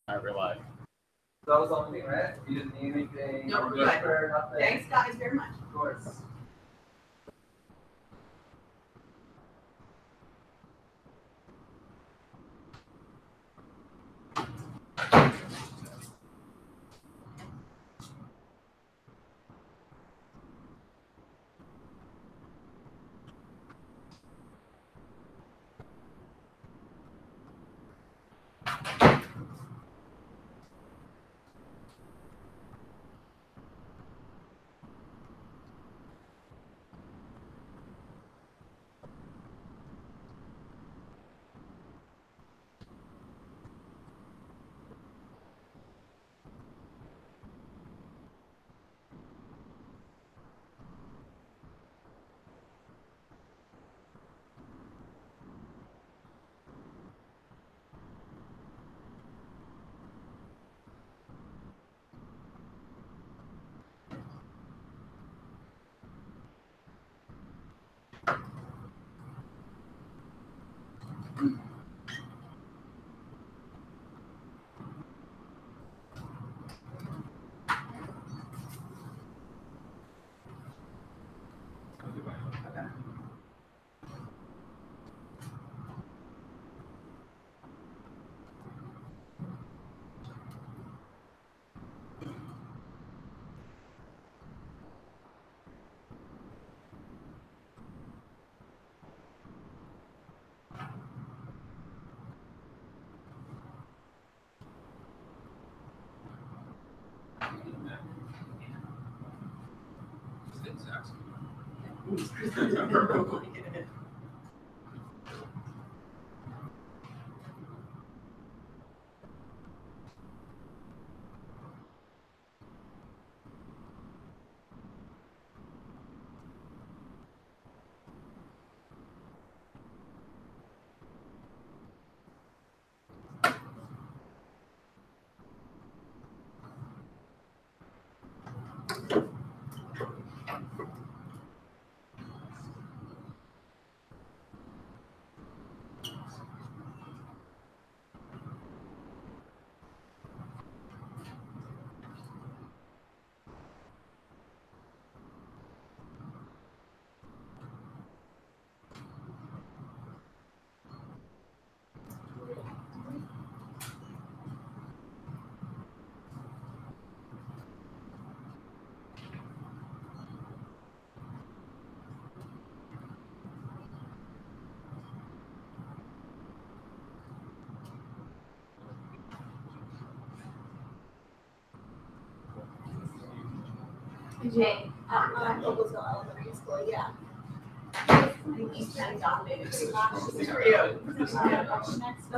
I realize. That was the only thing, right? You didn't need anything. No, we're good. Thanks, guys, very much. Of course. Jay, Oglesville Elementary School, yeah. He's kind of dominated. Next, this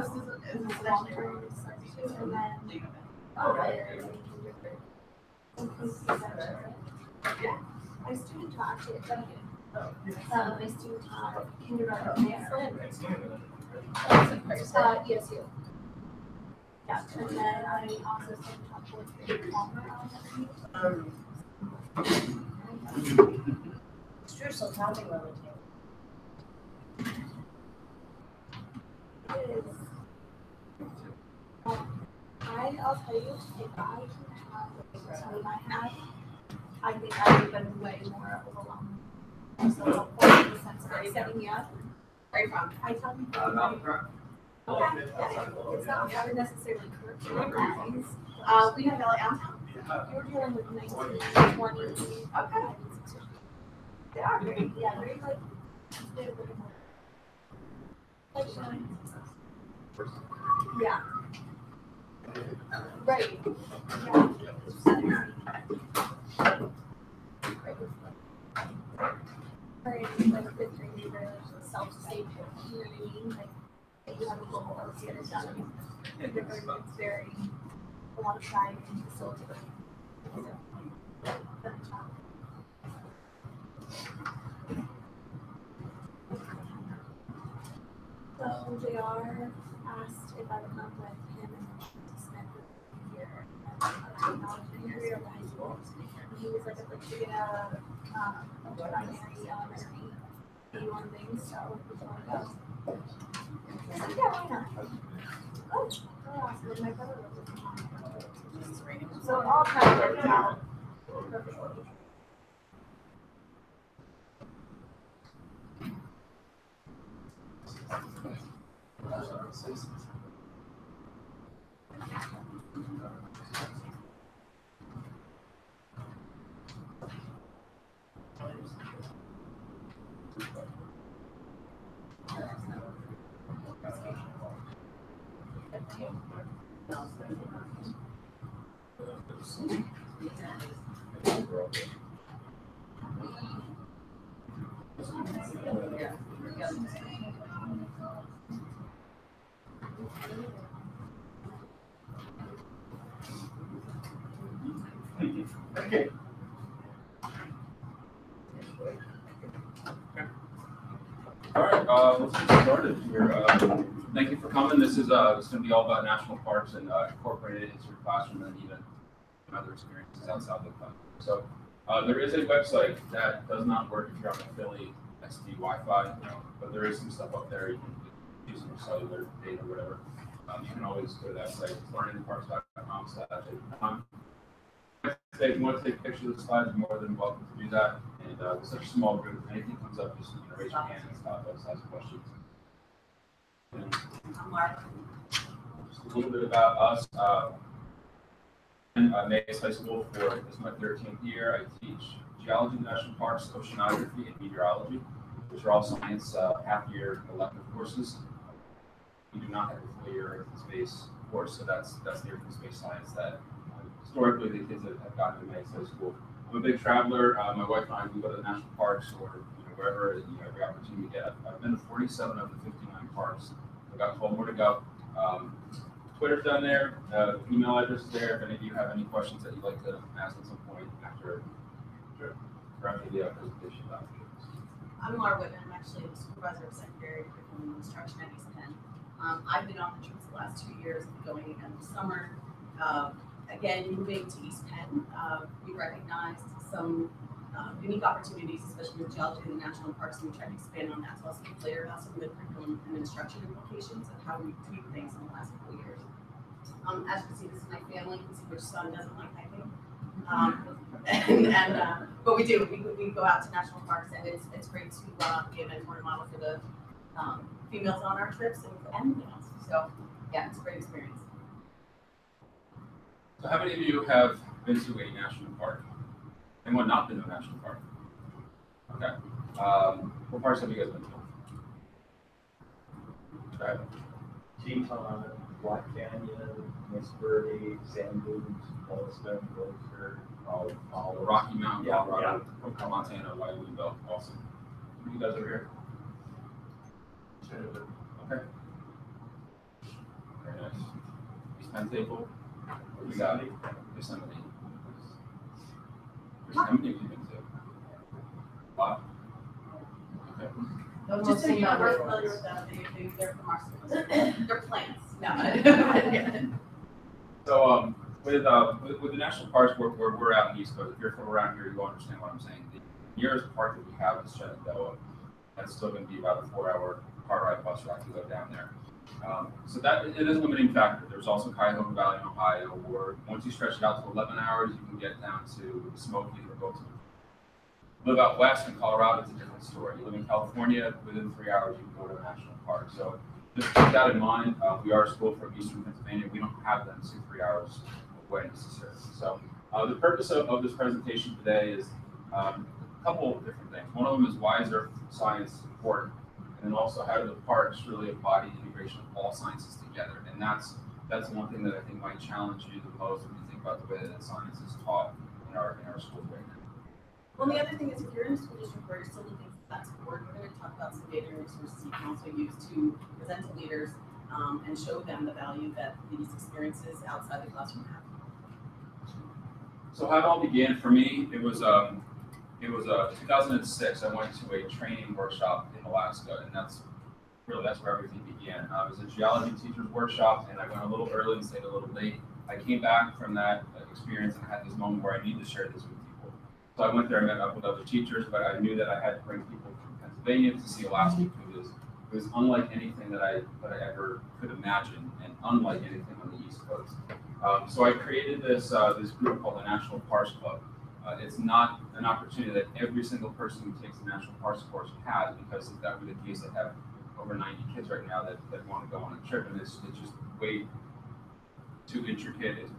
is long-term substitute, and then yeah. My student taught actually at Duncan. My student taught kindergarten ESU. Yeah, and then I also student taught fourth grade Palmer Elementary. Streusel, tell me what it is. I'll tell you, if I can have the time I have, I think I would have been way more overwhelmed. So helpful in the sense of setting me up. Where are you from? I tell people it's not necessarily curriculum things. We have LA Downtown. You're dealing with 19, 20. Okay. They are very, yeah, very like, they're very yeah. Right. Yeah. Right. Like fifth grade, you're self-sustaining. You know what I mean? Like, you have a goal to get it done. It's very, a lot of time and facilitating. So JR asked if I would come with him and Smith here at technology at high school. He was like, I'd like to get a primary elementary A1 thing, so we want to go. I said, yeah, why not? Oh, awesome. And my brother was with me. This is raining. So it all kind of works out perfectly. Okay. All right, let's get started here. Thank you for coming. This is going to be all about national parks and incorporated it into your classroom and even other experiences outside the classroom. So there is a website that does not work if you're on the Philly SD Wi-Fi, but there is some stuff up there. You can use your cellular data or whatever. You can always go to that site. It's learningparks.com/Educon. If you want to take pictures of the slides, you're more than welcome to do that. And it's such a small group. If anything comes up, just raise your hand and stop us, ask questions. And I'm Mark. just a little bit about us. Mays High School for this is my 13th year. I teach geology, national parks, oceanography, and meteorology, which are all science half-year elective courses. We do not have a full year Earth and Space course, so that's the Earth and Space science that historically the kids that have gotten to Mays High School. I'm a big traveler. My wife and I, we go to the national parks or wherever every opportunity we get. I've been to 47 of the 59 parks. I've got 12 more to go. Twitter's down there. Email address is there. If any of you have any questions that you'd like to ask at some point after the presentation. I'm Laura Whitman. I'm actually the supervisor of secondary curriculum and instruction at East Penn. I've been on the trips the last 2 years, going again this summer. Again, moving to East Penn, we recognized some unique opportunities, especially with geology and the national parks, and we tried to expand on that. So I'll speak later about some of the curriculum and instruction implications of how we tweak things in the last couple of years. As you can see, this is my family. You can see which son doesn't like hiking. But we do. We go out to national parks, and it's great to be a mentor and model for the females on our trips and males. So yeah, it's a great experience. So how many of you have been to a national park? Anyone not been to a national park? Okay. What parks have you guys been to? Okay. Teton, Black Canyon, Miss Birdie, Sand Dunes, Yellowstone Glacier, all Rocky Mountain, Yeah, Colorado, Montana, Wyoming Belt. Awesome. You guys over here? Okay. Very nice. East Penn Table. We got Yosemite. How many have you been to? A lot? Okay. Just so you know, we're familiar with them. They're from our schools. They're plants. No. So with the national parks where we're out in the East Coast, if you're from around here, you'll understand what I'm saying. The nearest park that we have is Shenandoah. That's still going to be about a 4-hour car ride bus ride to go down there. So that it is a limiting factor. There's also Cuyahoga Valley in Ohio, where once you stretch it out to 11 hours, you can get down to the Smokies or go to. Live out west in Colorado, it's a different story. You live in California, within 3 hours, you can go to a national park. So just keep that in mind. We are a school from Eastern Pennsylvania. We don't have them 2-3 hours away necessarily. So the purpose of this presentation today is a couple of different things. One of them is why is Earth science important? And then also how do the parks really embody the integration of all sciences together? And that's one thing that I think might challenge you the most when you think about the way that science is taught in our schools right now. Well, the other thing is, if you're in a school district where you're still looking for that support, we're going to talk about some data and resources you can also use to present to leaders and show them the value that these experiences outside the classroom have. So how it all began for me, it was 2006. I went to a training workshop in Alaska, and that's where everything began. It was a geology teacher's workshop, and I went a little early and stayed a little late. I came back from that experience and had this moment where I need to share this with people. So I went there and met up with other teachers, but I knew that I had to bring people from Pennsylvania to see Alaska. It was unlike anything that I ever could imagine, and unlike anything on the East Coast. So I created this group called the National Parks Club. It's not an opportunity that every single person who takes the National Parks course has, because if that were the case, I have over 90 kids right now that want to go on a trip, and it's just way too intricate. There's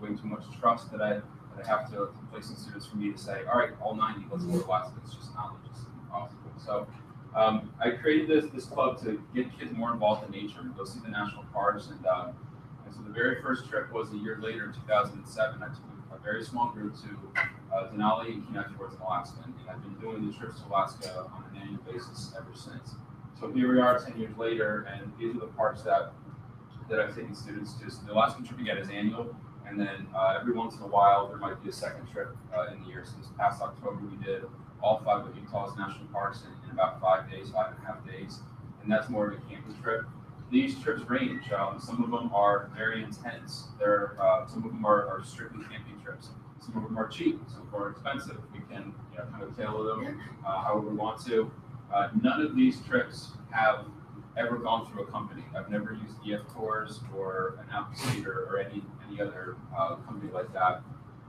way too much trust that I have to place in students for me to say, all right, all 90, let's go to Alaska. It's just not logistically possible. So I created this club to get kids more involved in nature, go see the national parks, and so the very first trip was a year later in 2007. I took a very small group to Denali and Kenai Fjords in Alaska, and I've been doing these trips to Alaska on an annual basis ever since. So here we are 10 years later, and these are the parks that I've taken students to. So the Alaskan trip again is annual, and then every once in a while there might be a second trip in the year. So this past October we did all 5 of Utah's national parks in about 5 days, 5.5 days, and that's more of a camping trip. These trips range. Some of them are very intense. Some of them are strictly camping trips. Some of them are cheap. Some of them are expensive. We can kind of tailor them however we want to. None of these trips have ever gone through a company. I've never used EF Tours or an Appleseed or any other company like that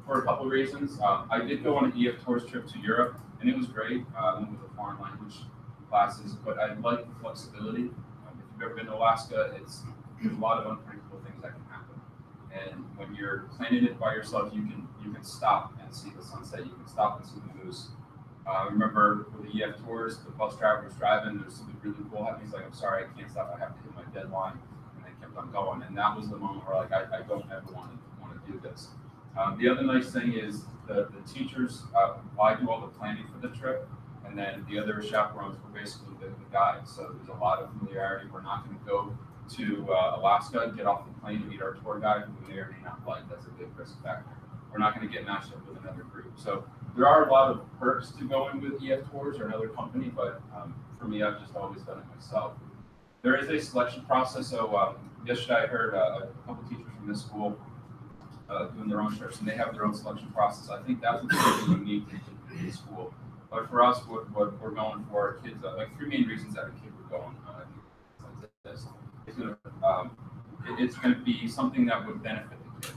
for a couple of reasons. I did go on an EF Tours trip to Europe, and it was great. I went with the foreign language classes, but I like the flexibility. If you've ever been to Alaska, there's a lot of unpredictable things that can happen. And when you're planning it by yourself, you can stop and see the sunset. You can stop and see the moose. I remember with the EF Tours, the bus driver was driving, there was something really cool happening. He's like, I'm sorry, I can't stop, I have to hit my deadline. And they kept on going. And that was the moment where like, I don't ever want to do this. The other nice thing is the teachers, I do all the planning for the trip, and then the other chaperones were basically the guides. So there's a lot of familiarity. We're not going to go to Alaska, get off the plane and meet our tour guide who we may or may not like. That's a big risk factor. We're not going to get matched up with another group. So there are a lot of perks to going with EF Tours or another company, but for me, I've just always done it myself. There is a selection process. So yesterday I heard a couple teachers from this school doing their own trips, and they have their own selection process. I think that's what's really unique in the school. But for us, what we're going for are kids, like 3 main reasons that a kid would go on like this. It's going to be something that would benefit the kid.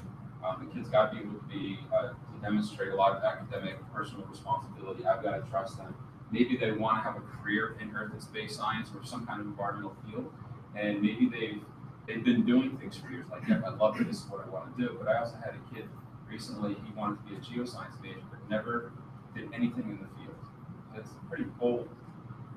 The kid's got to be able to demonstrate a lot of academic, personal responsibility. I've got to trust them. Maybe they want to have a career in earth and space science or some kind of environmental field, and maybe they've been doing things for years. Like, yeah, I love it. This is what I want to do. But I also had a kid recently. He wanted to be a geoscience major, but never did anything in the field. It's a pretty bold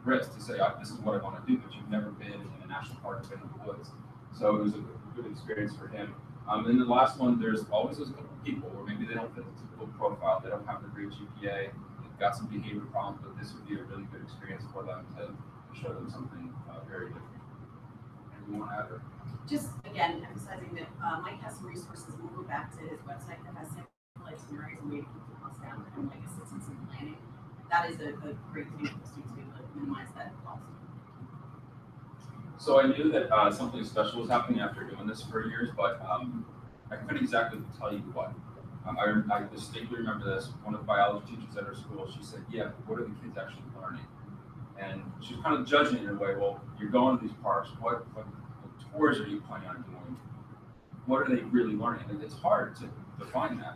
risk to say, this is what I want to do, but you've never been in a national park, been in the woods. So it was a good experience for him. And the last one, there's always those couple of people where maybe they don't fit the typical profile. They don't have the great GPA. They've got some behavior problems, but this would be a really good experience for them to show them something very different. Anyone want to add? Just again, emphasizing that Mike has some resources. We'll go back to his website that has sample itineraries and way to keep the cost down and like assistance in planning. That is a great thing for the students to be able to minimize that cost. So I knew that something special was happening after doing this for years, but I couldn't exactly tell you what. I distinctly remember this. One of the biology teachers at our school, she said, yeah, what are the kids actually learning? And she was kind of judging in a way, well, you're going to these parks, what tours are you planning on doing? What are they really learning? And it's hard to define that.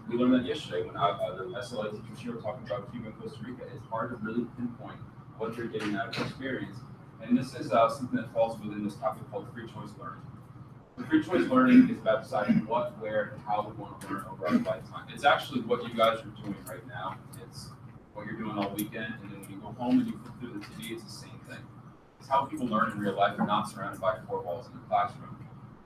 We learned that yesterday when the SLA teachers here were talking about Cuba and Costa Rica. It's hard to really pinpoint what they're getting out of the experience. And this is something that falls within this topic called free choice learning. The free choice learning is about deciding what, where, and how we want to learn over our lifetime. It's actually what you guys are doing right now. It's what you're doing all weekend, and then when you go home and you flip through the TV, it's the same thing. It's how people learn in real life and not surrounded by 4 walls in the classroom.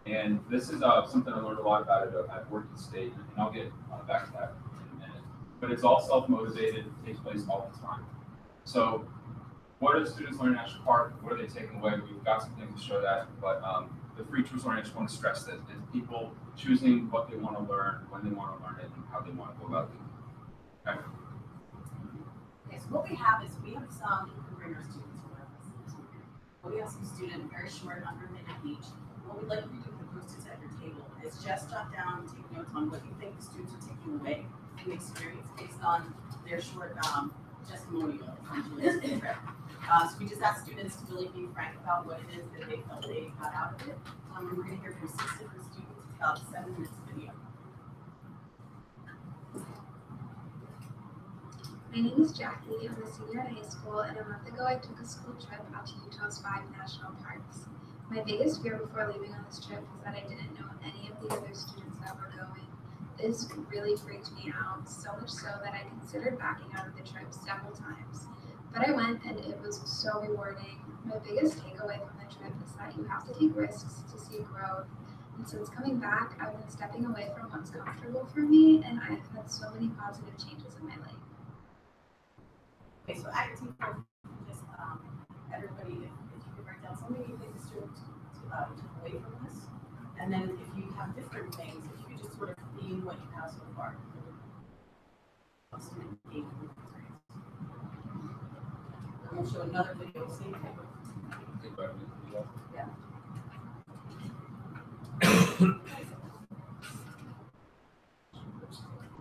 And this is something I learned a lot about at Working State, and I'll get back to that in a minute. But it's all self-motivated, it takes place all the time. So what are the students learning at National Park? What are they taking away? We've got some things to show that, but the free choice learning, I just want to stress this, is people choosing what they want to learn, when they want to learn it, and how they want to go about doing it. Okay. Okay, so what we have is we have some, you can bring our students with us. We have some students very short, under a minute each. What we'd like for you to do with the post-its at your table is just jot down, take notes on what you think the students are taking away from the experience based on their short testimonial, essentially, of the trip. So we just ask students to really be frank about what it is that they felt they got out of it. And we're going to hear from 6 different students about 7 minutes video. My name is Jackie. I'm a senior in high school, and a month ago I took a school trip out to Utah's 5 national parks. My biggest fear before leaving on this trip was that I didn't know any of the other students that were going. This really freaked me out, so much so that I considered backing out of the trip several times. But I went, and it was so rewarding. My biggest takeaway from the trip is that you have to take risks to see growth. And since coming back, I've been stepping away from what's comfortable for me, and I've had so many positive changes in my life. Okay, so acting just everybody, if you could write down something you think the student took away from this, and then if you have different things, if you could just sort of theme what you have so far. And we'll show another video, same thing. Yeah.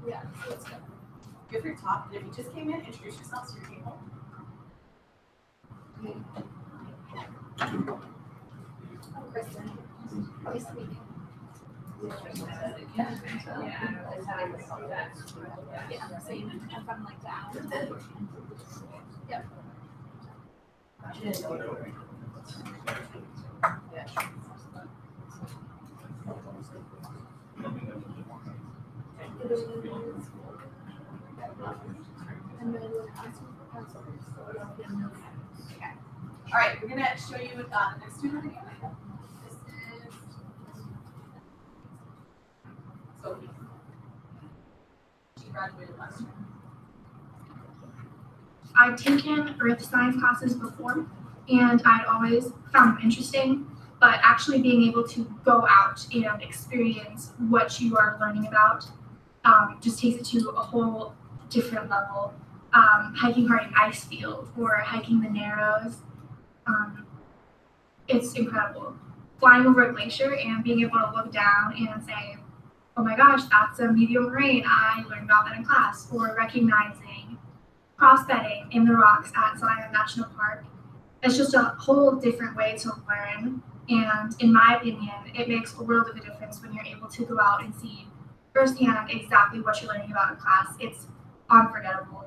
Yeah, so let's go. If you're top, and if you just came in, introduce yourself so your table. I'm Kristen. Nice to meet you. Yeah, same. I'm from like that. Yep. Okay. All right, we're gonna show you the next student video. This is Sophie. She graduated last year. I'd taken earth science classes before, and I'd always found them interesting, but actually being able to go out and experience what you are learning about just takes it to a whole different level. Hiking Harding Ice Field or hiking the Narrows, it's incredible. Flying over a glacier and being able to look down and say, oh my gosh, that's a medium moraine, I learned about that in class, or recognizing cross-bedding in the rocks at Zion National Park. It's just a whole different way to learn, and in my opinion, it makes a world of a difference when you're able to go out and see firsthand exactly what you're learning about in class. It's unforgettable.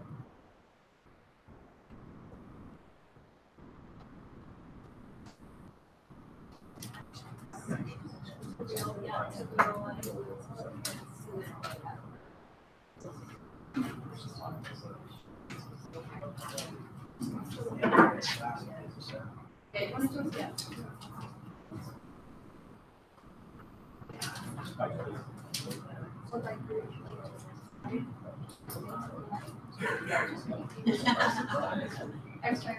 Okay, you want to do it? Yeah. I'm sorry.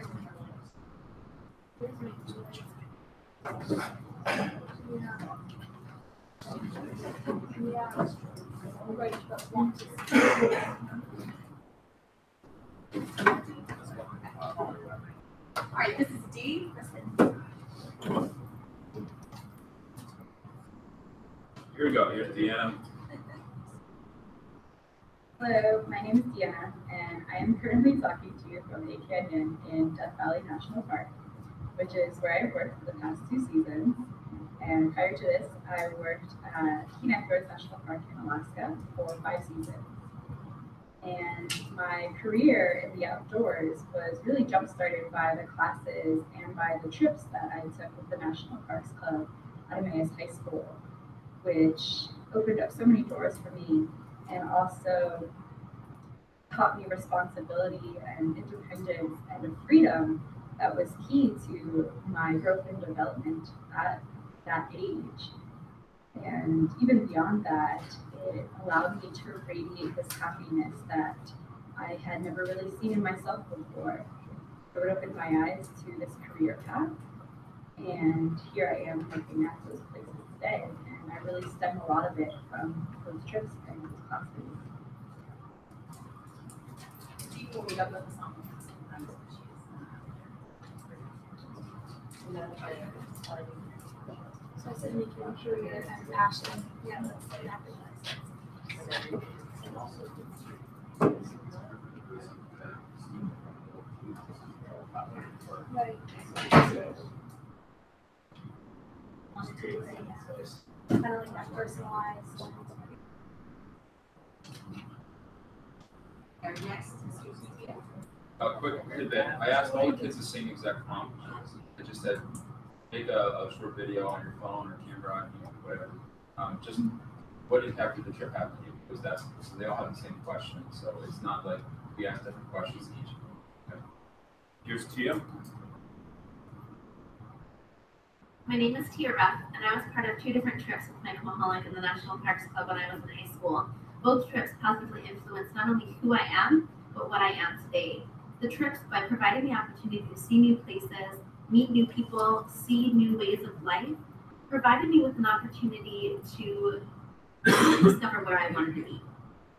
All right, this is D. Here we go. Here's Deanna. Hello, my name is Deanna, and I am currently talking to you from a canyon in Death Valley National Park, which is where I've worked for the past 2 seasons. And prior to this, I worked at Kenai Forest National Park in Alaska for 5 seasons. And my career in the outdoors was really jump-started by the classes and by the trips that I took with the National Parks Club at Emmaus High School, which opened up so many doors for me and also taught me responsibility and independence and a freedom that was key to my growth and development at that age. And even beyond that, it allowed me to radiate this happiness that I had never really seen in myself before. It opened my eyes to this career path, and here I am working at those places today. And I really stem a lot of it from those trips and those classes. People meet up with us on So I said making a career and passion. Yeah, that's exactly what I said. Right. wanted to do it. Kind of like that personalized. Our next is Sophia. Quick tidbit, I asked all the kids the same exact prompt. I just said, make a short video on your phone or camera, whatever. Just what impacted the trip happen to you? Because so they all have the same question. So it's not like we ask different questions each. Okay. Here's Tia. My name is Tia Ruff, and I was part of 2 different trips with my Mahalik and the National Parks Club when I was in high school. Both trips positively influenced not only who I am, but what I am today. The trips, by providing the opportunity to see new places, meet new people, see new ways of life, provided me with an opportunity to discover where I wanted to be.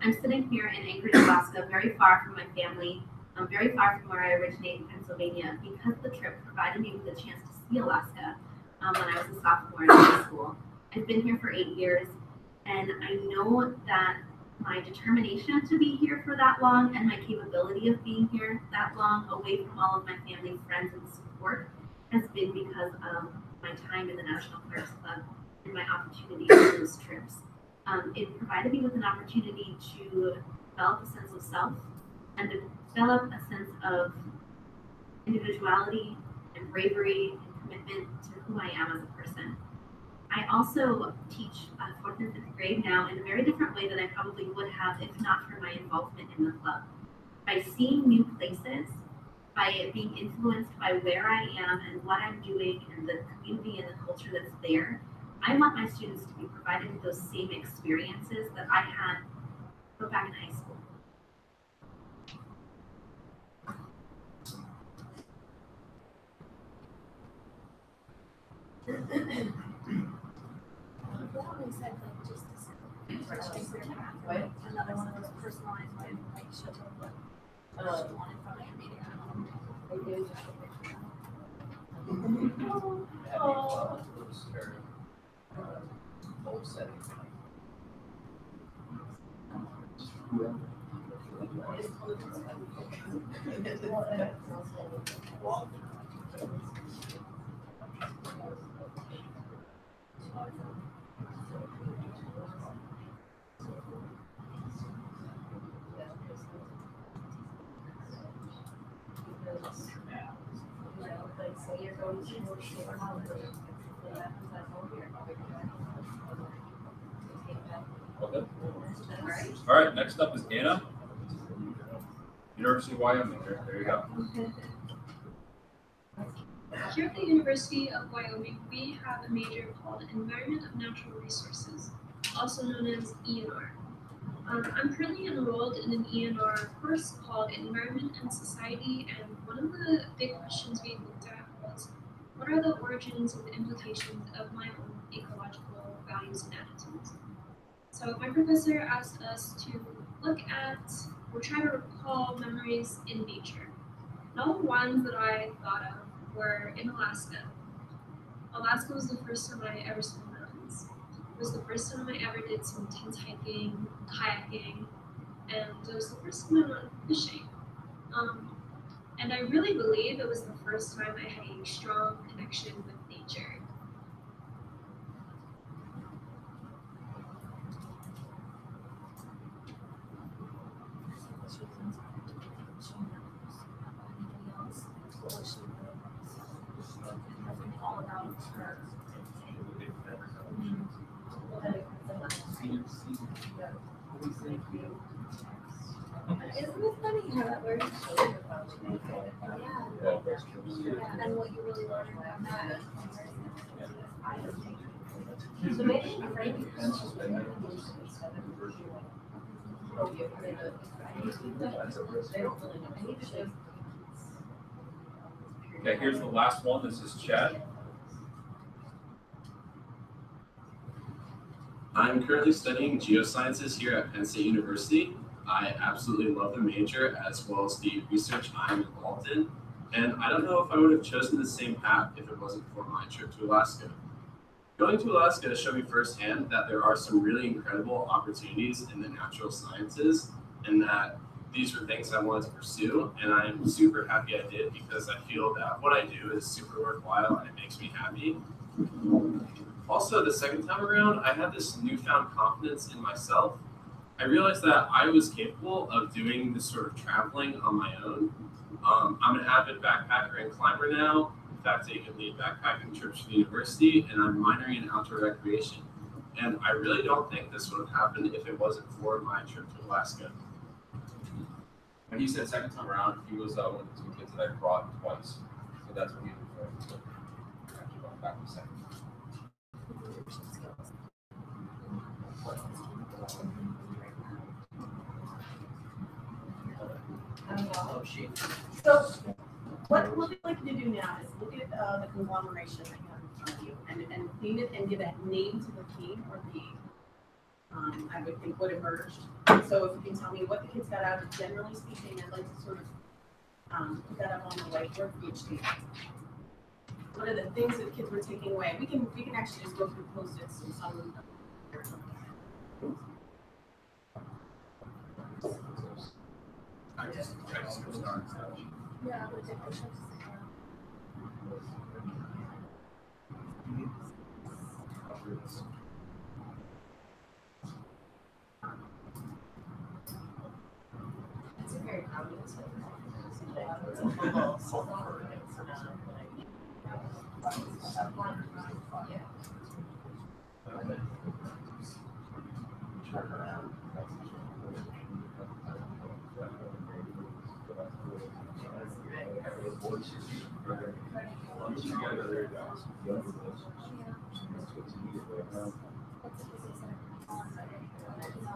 I'm sitting here in Anchorage, Alaska, very far from my family, very far from where I originate in Pennsylvania, because the trip provided me with a chance to see Alaska when I was a sophomore in high school. I've been here for 8 years, and I know that my determination to be here for that long and my capability of being here that long away from all of my family, friends, and support has been because of my time in the National Parks Club and my opportunities on those trips. It provided me with an opportunity to develop a sense of self and develop a sense of individuality and bravery and commitment to who I am as a person. I also teach 4th and 5th grade now in a very different way than I probably would have if not for my involvement in the club. By seeing new places, by being influenced by where I am and what I'm doing and the community and the culture that's there, I want my students to be provided with those same experiences that I had back in high school. Another one of those personalized ones, like she'll tell you what she wanted from your meeting. Old settings. Okay. All right, next up is Anna. University of Wyoming. There you go. Here at the University of Wyoming, we have a major called Environment of Natural Resources, also known as ENR. I'm currently enrolled in an ENR course called Environment and Society, and one of the big questions we looked at was, what are the origins and the implications of my own ecological values and attitudes? So my professor asked us to look at or try to recall memories in nature. And all the ones that I thought of were in Alaska. Alaska was the first time I ever saw mountains. It was the first time I ever did some intense hiking, kayaking, and it was the first time I went fishing. And I really believe it was the first time I had a strong connection with nature. Isn't it funny how that works? Yeah, and what you really learn about that. So maybe Okay, here's the last one. This is Chad. I'm currently studying geosciences here at Penn State University. I absolutely love the major as well as the research I'm involved in. And I don't know if I would have chosen the same path if it wasn't for my trip to Alaska. Going to Alaska showed me firsthand that there are some really incredible opportunities in the natural sciences and that these were things I wanted to pursue, and I'm super happy I did because I feel that what I do is super worthwhile and it makes me happy. Also, the second time around, I had this newfound confidence in myself. I realized that I was capable of doing this sort of traveling on my own. I'm an avid backpacker and climber now. In fact, I can lead backpacking trips to the university, and I'm minoring in outdoor recreation. And I really don't think this would have happened if it wasn't for my trip to Alaska. When he said second time around, he was one of the two kids that I brought twice. So that's what he was referring to. Actually going back to second. Oh, shoot. So what we'd like you to do now is look at the conglomeration that you have in front of you and clean it and give a name to the key or the I would think what emerged. So if you can tell me what the kids got out of, generally speaking, I'd like to sort of put that up on the whiteboard for each student. What are the things that kids were taking away? We can actually just go through post-its and some of them. I just start. Yeah, but different shifts. It's a very common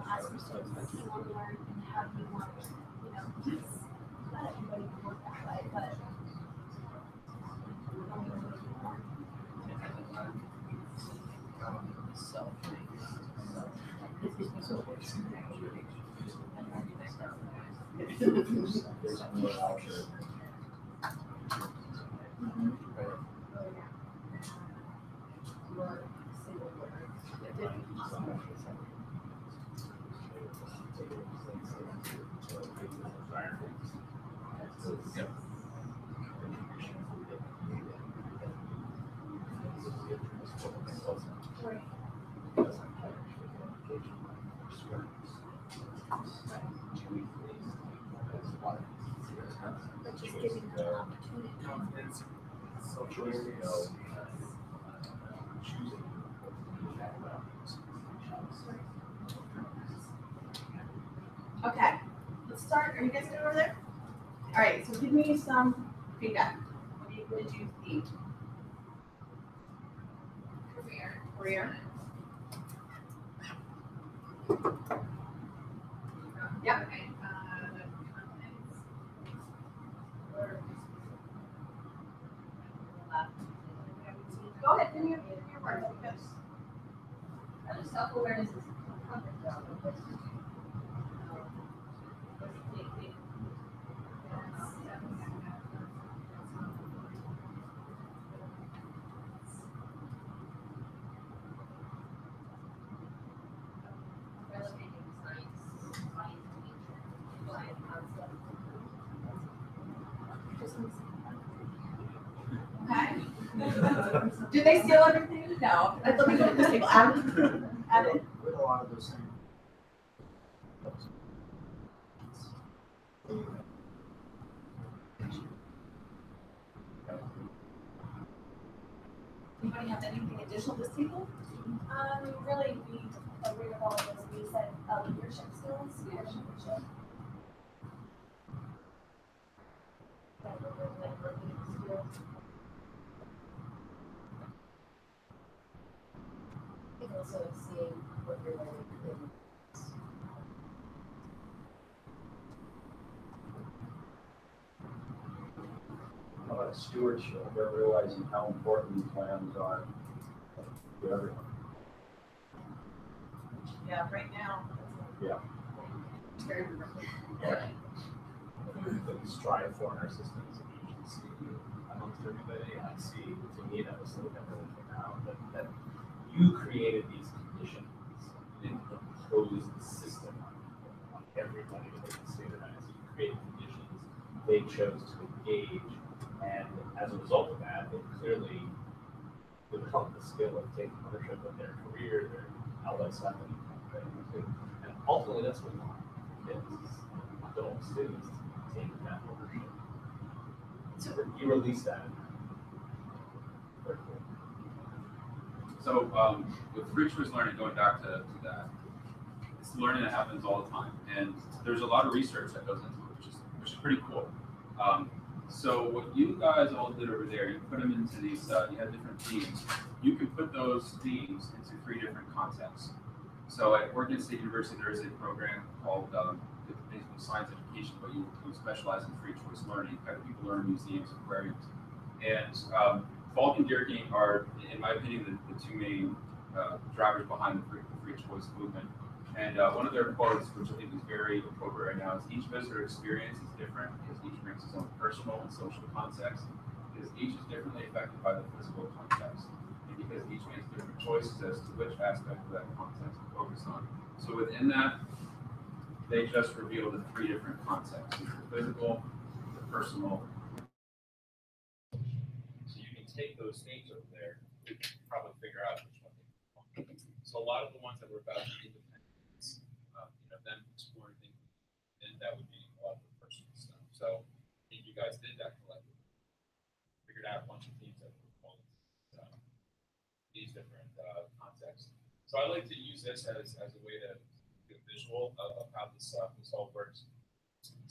Ask yourself what you want to learn and how do you want to, not everybody can work that way, but just giving them an opportunity. Okay, let's start. Are you guys good over there? All right, so give me some feedback. What did you think? Career. Yep. Go ahead, give me your words. Self-awareness is Okay. Did they steal everything? No. Let me go to this table. Add it. With a lot of those things. Anybody have anything additional to this table? Really, we agree with all of this. We said leadership skills, leadership. and also seeing what you're learning in How about stewardship? They're realizing how important these lands are to everyone. Yeah, right now. Yeah. It's very important. The strive for our system as an agency amongst everybody. I see, to me, that was something that really came out, that you created these conditions and imposed the system on everybody that they can standardize. created conditions, they chose to engage, and as a result of that, they clearly developed the skill of taking ownership of their career, their outlets, that kind of thing. And ultimately, that's what we want kids, adult students, to take that ownership. So you release that. Very cool. So with free choice learning, going back to that, it's learning that happens all the time, and there's a lot of research that goes into it, which is pretty cool. So what you guys all did over there, you put them into these, you had different themes. You can put those themes into 3 different contexts. So at Oregon State University, there is a program called it's basically science education, but you specialize in free choice learning. Kind of people learn museums, aquariums, and Falk and Deer Game are, in my opinion, the 2 main drivers behind the free choice movement. And one of their quotes, which I think is very appropriate right now, is each visitor experience is different because each brings its own personal and social context, because each is differently affected by the physical context, and because each makes different choices as to which aspect of that context to focus on. So within that, they just revealed the 3 different contexts: the physical, the personal. So you can take those themes over there, you can probably figure out which one they want. So a lot of the ones that were about independence, them exploring things, and that would be a lot of the personal stuff. So I think you guys did that collectively. Figured out a bunch of themes that were called these different contexts. So I like to use this as a way to get a visual of how this all works.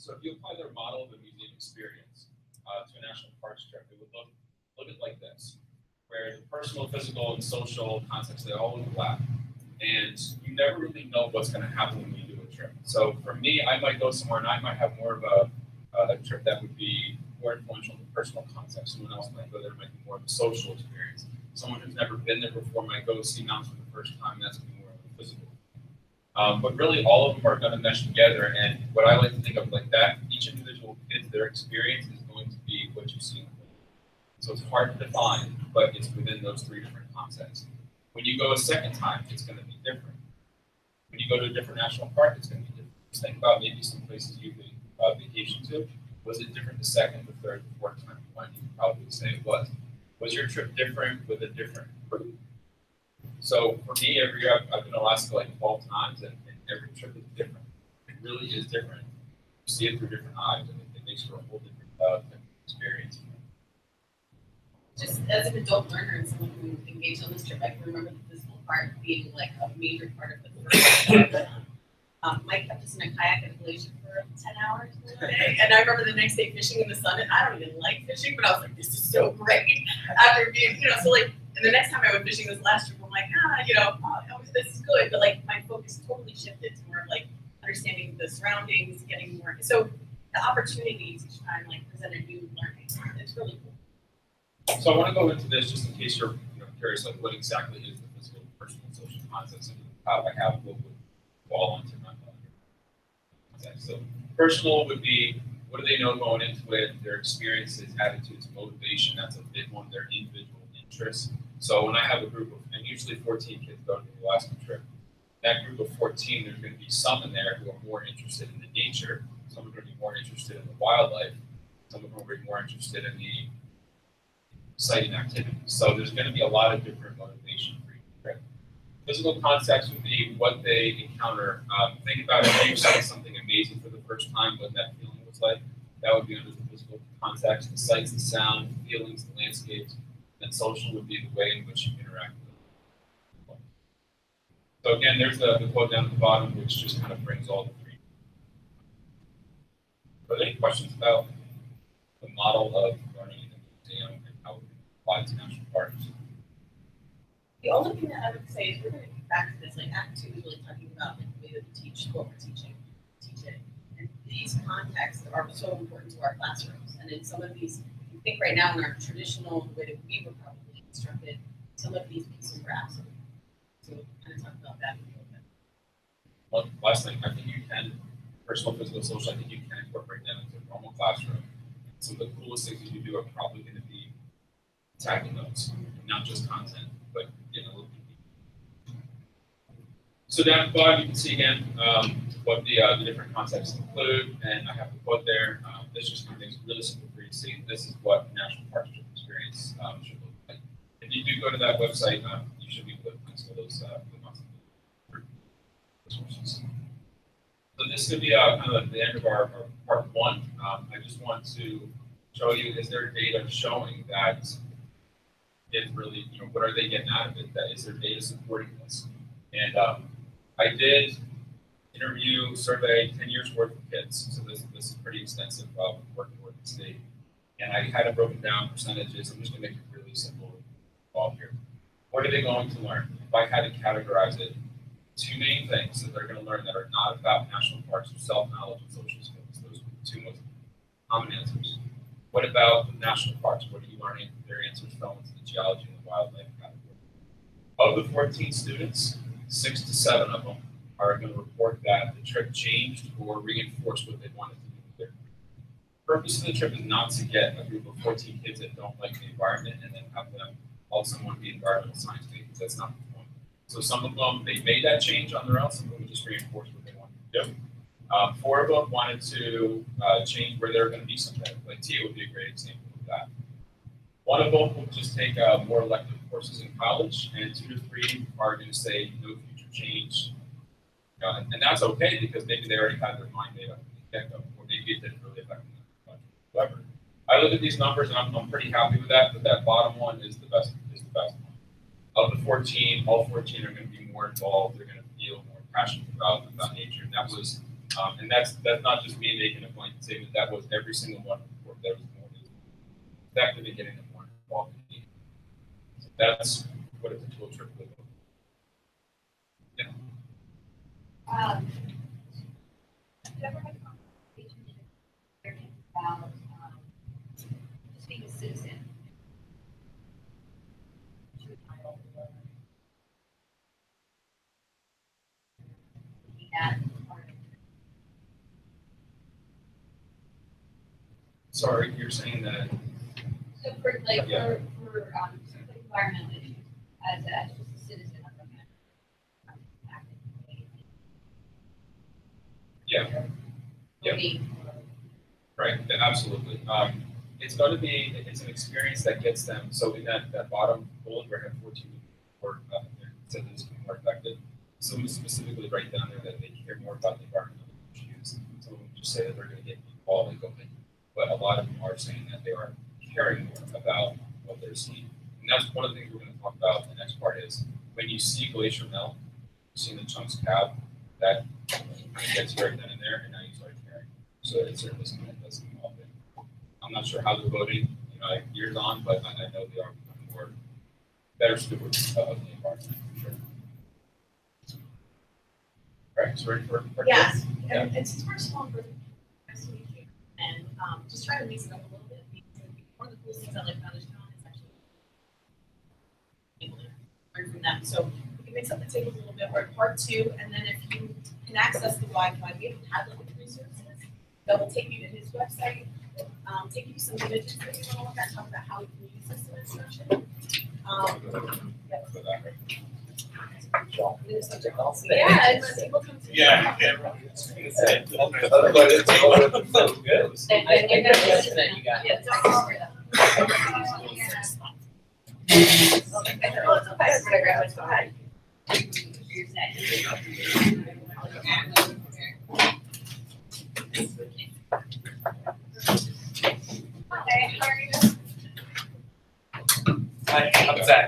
So if you apply their model of a museum experience to a national parks trip, it would look like this, where the personal, physical, and social context, they all overlap. And you never really know what's going to happen when you do a trip. So for me, I might go somewhere and I might have more of a trip that would be more influential in the personal context. Someone else might go there, might be more of a social experience. Someone who's never been there before might go see mountains for the first time, and that's going to be more of a physical. But really, all of them are going to mesh together. And what I like to think of like that, each individual kid, their experience is going to be what you see. So it's hard to define, but it's within those 3 different contexts. When you go a second time, it's going to be different. When you go to a different national park, it's going to be different. Just think about maybe some places you've vacation to. Was it different the second, the third, the 4th time? You could probably say it was. Was your trip different with a different group? So for me, every year I've been to Alaska like 12 times, and every trip is different. It really is different. You see it through different eyes, and it makes for a whole different experience. Just as an adult learner and someone who engaged on this trip, I can remember the physical part being like a major part of the first. Mike kept us in a kayak in Malaysia for 10 hours one day, and I remember the next day fishing in the sun, and I don't even like fishing, but I was like, this is so great. After being, so like, and the next time I went fishing this last trip, I'm like, this is good, but like my focus totally shifted to more of like understanding the surroundings, getting more. So the opportunities each time like present a new learning. It's really cool. So I want to go into this just in case you're curious, like what exactly is the physical, personal, and social context, and how I have what would fall onto my context. So personal would be, what do they know going into it, their experiences, attitudes, motivation, that's a big one, their individual interests. So when I have a group of, and usually 14 kids go to the Alaska trip, that group of 14, there's going to be some in there who are more interested in the nature, some are going to be more interested in the wildlife, some are going to be more interested in the exciting activities. So there's going to be a lot of different motivation for each trip. Physical context would be what they encounter. Think about it, if you saw something amazing for the first time, what that feeling was like. That would be under the physical context. The sights, the sound, the feelings, the landscapes. And social would be the way in which you interact with it. So again, there's the quote down at the bottom, which just kind of brings all the 3. Are there any questions about the model of learning in the museum and how it applies to national parks? The only thing that I would say is we're going to get back to this. Like Act 2 is really talking about like, the way that we teach what we're teaching, teach it. And these contexts are so important to our classrooms. And in some of these, I think right now in our traditional, the way that we were probably instructed, some of these pieces were absent. So we'll kind of talk about that a little bit. Well, last thing, I think you can, personal, physical, social, I think you can incorporate them into a normal classroom. Some of the coolest things that you do are probably going to be tagging notes, not just content, but getting a little bit deeper. So down at the bottom, you can see again, what the different contexts include, and I have the quote there. This just makes things really simple for you to see. This is what national parks trip experience should look like. If you do go to that website, you should be able to install those resources. So this could be kind of the end of our part one. I just want to show you, is there data showing that it's really, what are they getting out of it? That is there data supporting this? And I did interview, survey 10 years worth of kids. So this is pretty extensive working with the state. And I had it broken down percentages. I'm just gonna make it really simple all here. What are they going to learn? If I had to categorize it, two main things that they're gonna learn that are not about national parks are self-knowledge and social skills. Those are the two most common answers. What about the national parks? What are you learning? Their answers fell into the geology and the wildlife category. Of the 14 students, 6 to 7 of them are going to report that the trip changed or reinforced what they wanted to do there. The purpose of the trip is not to get a group of 14 kids that don't like the environment and then have them all of a sudden want to be environmental science majors. That's not the point. So some of them, they made that change on their own, some of them just reinforced what they wanted to do. 4 of them wanted to change where they're going to be someday. Like Tia would be a great example of that. 1 of them will just take more elective courses in college, and 2 to 3 are going to say no future change. And that's okay because maybe they already had their mind made up from the get-go, or maybe it didn't really affect them that much. However, I look at these numbers and I'm pretty happy with that, but that bottom one is the best one. Of the 14, all 14 are going to be more involved. They're going to feel more passionate about nature. And that was, and that's not just me making a blanket statement. That was every single one that was more effectively getting them more involved in nature. So that's what a tool trip would look like. Yeah. Have you ever had a conversation about just being a citizen? Sorry, you're saying that. So for environmental issues, as just a citizen of Yeah. Right. Yeah, absolutely. It's going to be. It's an experience that gets them. So in that bottom bullet where I have 14 or said that it's more effective. Some specifically write down there that they care more about the environmental issues. Some of them just say that they're going to get involved and go in. But a lot of them are saying that they are caring more about what they're seeing. And that's one of the things we're going to talk about. The next part is when you see glacier melt, seeing the chunks calve, that gets you right then and there, and now you start caring. So it's certainly something that does involve it. I'm not sure how they're voting, years on, but I know they are becoming more better stewards of the environment for sure. All right, so ready for Yes, and since we're small group, nice to meet you. And just try to mix it up a little bit. One of the cool things I like about Educon is actually able to learn from them. So we can mix up the tables a little bit. We're at part 2, and then if you can access the Wi-Fi, we have tablet resources that will take you to his website, take you to some images that you want to look at, talk about how you can use this in instruction. Yeah, it's people come to Yeah. But it's so good. I got this that you got. Yeah, don't worry about Hi, I'm Zach.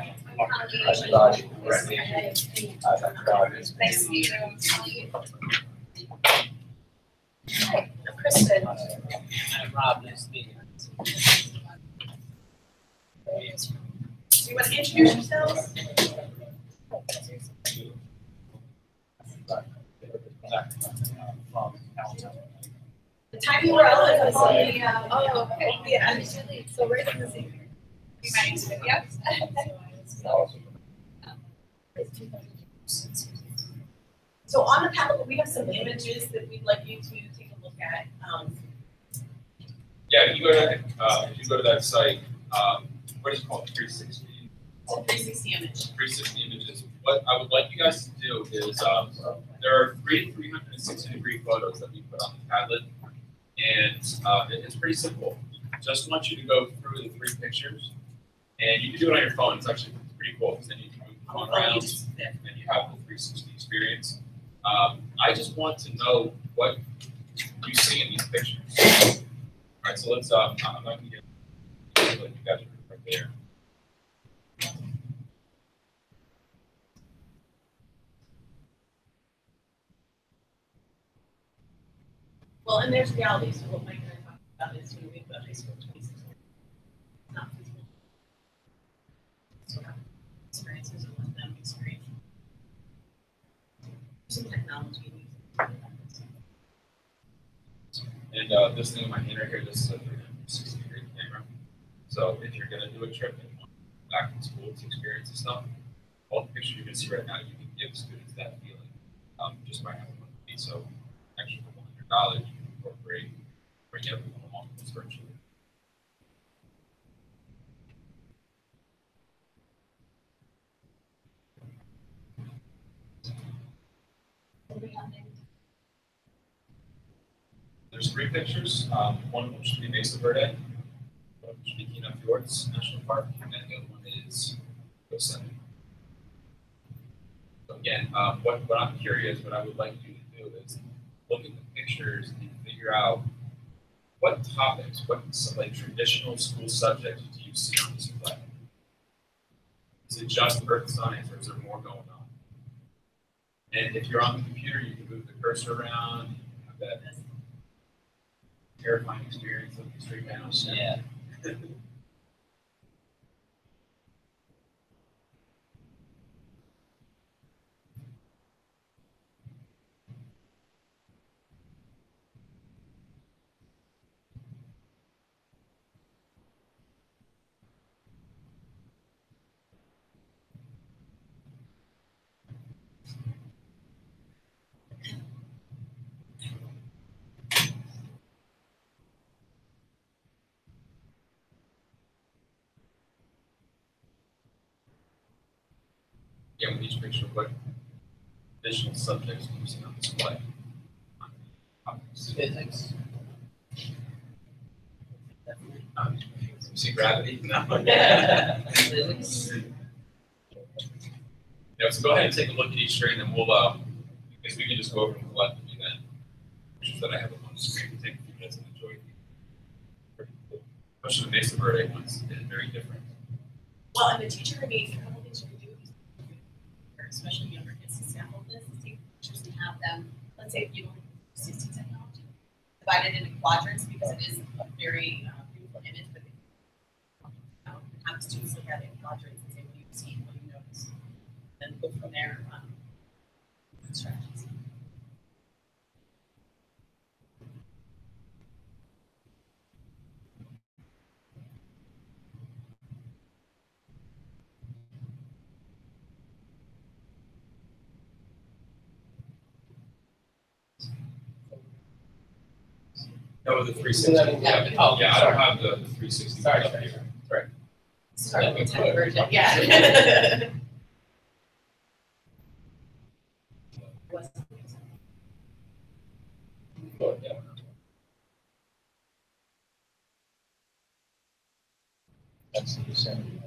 Nice to meet you. Nice to meet you. Hi, I'm Kristen. I'm Rob. Nice to meet you. Do you want to introduce yourselves? The tiny URL is on the, oh, okay, yeah, so right in the same. You might, yep. So on the tablet, we have some images that we'd like you to take a look at. Yeah, if you go to that site, what is it called? 360. It's a 360 image. 360 images. What I would like you guys to do is there are 360-degree photos that we put on the Padlet, and it's pretty simple. Just want you to go through the 3 pictures, and you can do it on your phone. It's actually pretty cool because then you can move the phone around, and you have the 360 experience. I just want to know what you see in these pictures. All right, so let's. I'm not going to get. You guys are right there. Well, and there's reality. So what Mike and I talked about is, we've got high school 26. Not feasible. So have experiences and let them experience some technology. And this thing in my hand right here, this is a 360-degree camera. So if you're going to do a trip and want back in school to experience this stuff, all the pictures you're going to see right now, you can give students that feeling just by having one of these. So actually, for $100, you can incorporate, bring everyone along with this virtually. There's 3 pictures. One of them should be Mesa Verde, one of them should be Kina Fjords National Park, and then the other one is Yosemite. So again, what I'm curious, what I would like you to do is look at the pictures and figure out what topics, what like traditional school subjects do you see on display? Is it just earth science, or is there more going on? And if you're on the computer, you can move the cursor around, you can have that terrifying experience of the straight down. Yeah. Yeah, with each picture, what additional subjects do you see on display? Physics. You see gravity? No. Physics. Yeah, so go ahead and take a look at each screen, and we'll, because we can just go over them collectively then. Pictures that I have up on the screen, take a few minutes and enjoy. Pretty cool. Especially the Mesa Verde ones, is very different. Well, and the teacher needs a couple things you can do, especially younger kids, to sample this and take pictures and have them, let's say if you don't have 60 technology, divide it into quadrants because it is a very beautiful image, but have the students look at it in quadrants and say, what do you see, what do you notice? Then go from there on strategies. No, the 360. Yeah, Oh, yeah, I sorry. don't have the 360. Sorry, up sorry. here. Right. Start with the tech version, yeah. Yeah. That's the Yosemite.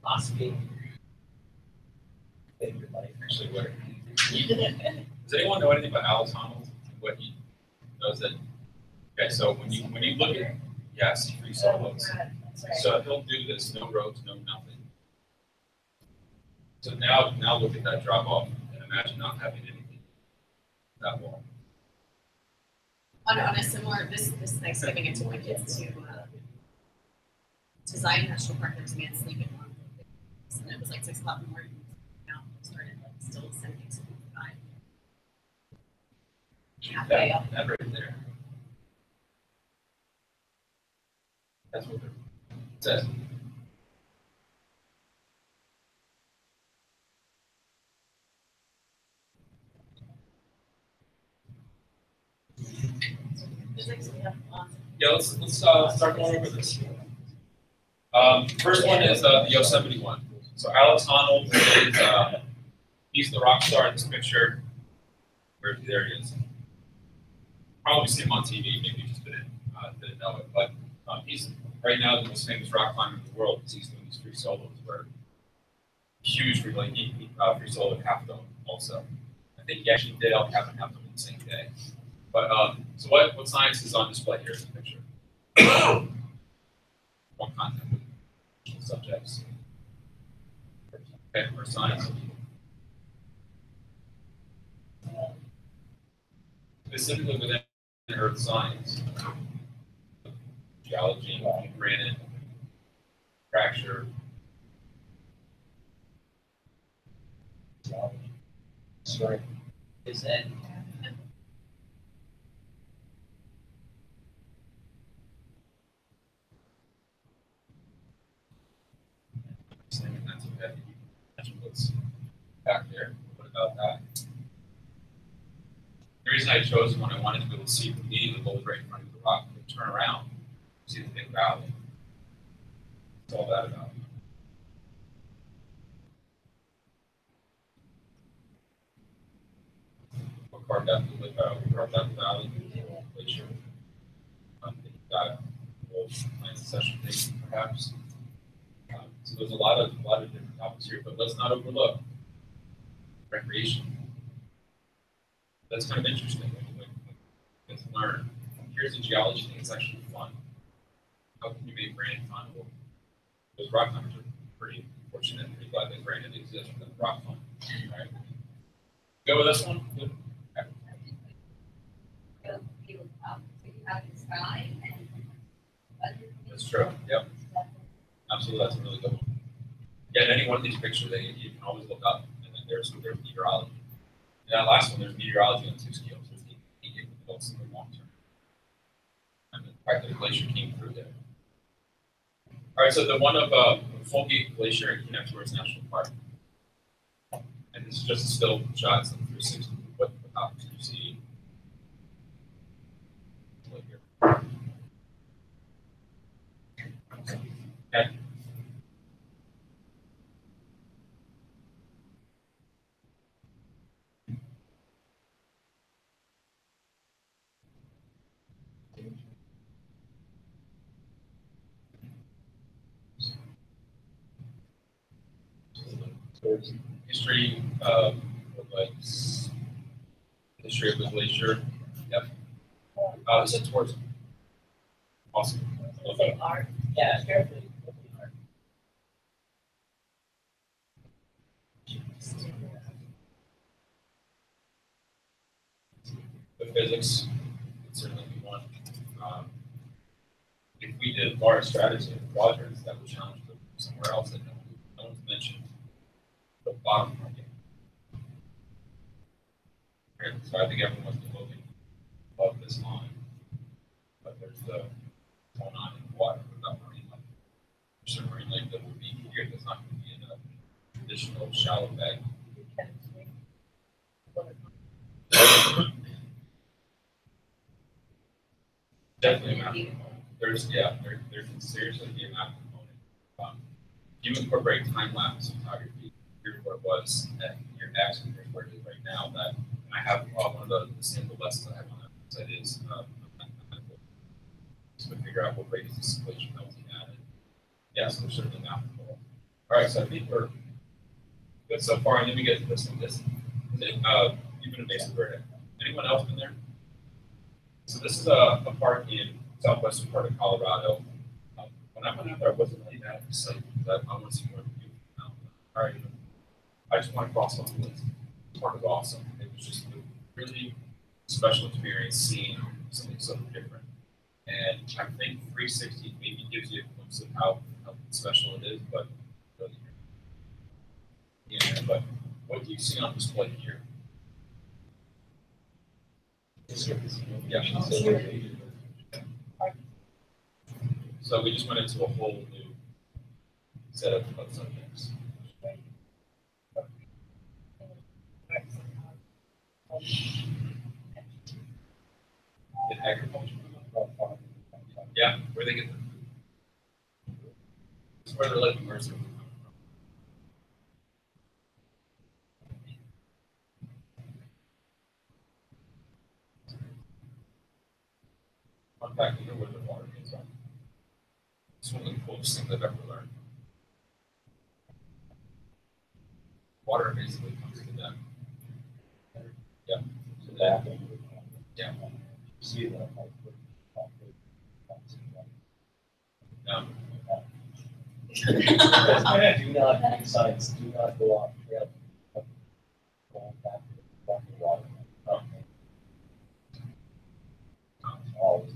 Philosophy. Favorite life. Actually, what? Does anyone know anything about Alex Honnold? What he knows that? Okay, so when you look at free solos. So he'll do this, no roads, no nothing. So now look at that drop off and imagine not having anything that wall. On a similar, this Thanksgiving, I took my kids to Zion National Park. There's a man sleeping on it, and it was like 6 o'clock in the morning. Now it started like still 75. Halfway up. That right there. That's what it says. Physics, we have Yeah, let's start going over this. First one is the Yosemite one. So Alex Honnold is he's the rock star in this picture. There he is. Probably seen him on TV. Maybe you just didn't know it, but he's right now the most famous rock climber in the world because he's doing these free solos where huge free like he free solo half dome also. I think he actually did El Cap and half dome on the same day. But so what science is on display here in the picture? What content? Subjects. Okay, for science. Specifically within earth science, geology, granite, fracture. Sorry. Is that? That's okay. That's what's back there. What about that? The reason I chose one, I wanted to be able to see the meaning of the gold right in front of the rock, and turn around, see the big valley. What's all that about? What carved out the valley? Glacier. You've got old plant session things, perhaps. So there's a lot of different topics here, but let's not overlook recreation. That's kind of interesting when you get to learn. Here's a geology thing, it's actually fun. How can you make granite fun? Well, those rock climbers are pretty fortunate, pretty glad that granite exists for the rock fun. Right? Go with this one? Good. Okay. That's true. Yep. Absolutely, that's a really good one. Yeah, in any one of these pictures, you can always look up, and then there's meteorology. And that last one, there's meteorology on 2 scales. There's the immediate results in the long term. And the fact that the glacier came through there. All right, so the one of Folgate Glacier in Connecticut National Park. And this is just a still shot, it's like 360. What options do you see? Right here. Okay. History of lakes, history of the glacier. Yep. Is it towards? Awesome. Okay, art. Yeah, carefully. The physics would certainly be one. If we did large strategy and quadrants, that would challenge them somewhere else that no one's mentioned. The bottom market. Okay, so I think everyone must be looking above this line. But there's the going on in the water without marine life. There's a marine life that would be here that's not going to be in a traditional shallow bag. Definitely a math component. There can seriously be a math component. You incorporate time lapse photography. Here's what it was at year X, and here's where it is right now. That and I have one of the sample lessons I have on that website is to figure out what rate is this equation that was added. Yes, there's certainly math involved. All right, so I think we're good so far, and then we get to this one. You've been a Mesa Verde. Anyone else been there? So this is a park in southwestern part of Colorado. When I went out there, I wasn't really that excited that I want to see more beautiful mountains. All right, I just want to cross off the list. The park was awesome. It was just a really special experience seeing something so different. And I think 360 maybe gives you a glimpse of how special it is, but really, yeah. But what do you see on display here? Yeah. So we just went into a whole new set of subjects. In agriculture? Yeah, where they get the It's where they're like immersive. Fun fact, you know where the water is on. It's one of the coolest things I've ever learned. Water basically comes to them. Yeah. So that. Yeah. See that. Do not make science, do not go off trail. Going back to the water. Always.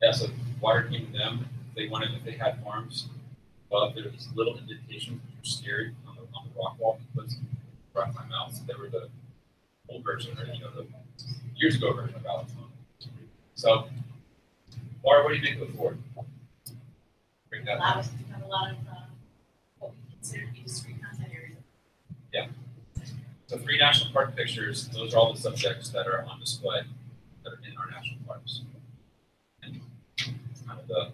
Yeah, so water came to them. If they had farms, well, if there was little indications which were scary on the rock wall because rock my mouth. So they were the old version, or the years ago version of Alex. So, Laura, what do you think of the Ford? Bring that. Allow us to have a lot of what we consider to be discrete content areas. Yeah. So 3 national park pictures, those are all the subjects that are on display that are in our national parks. And it's kind of that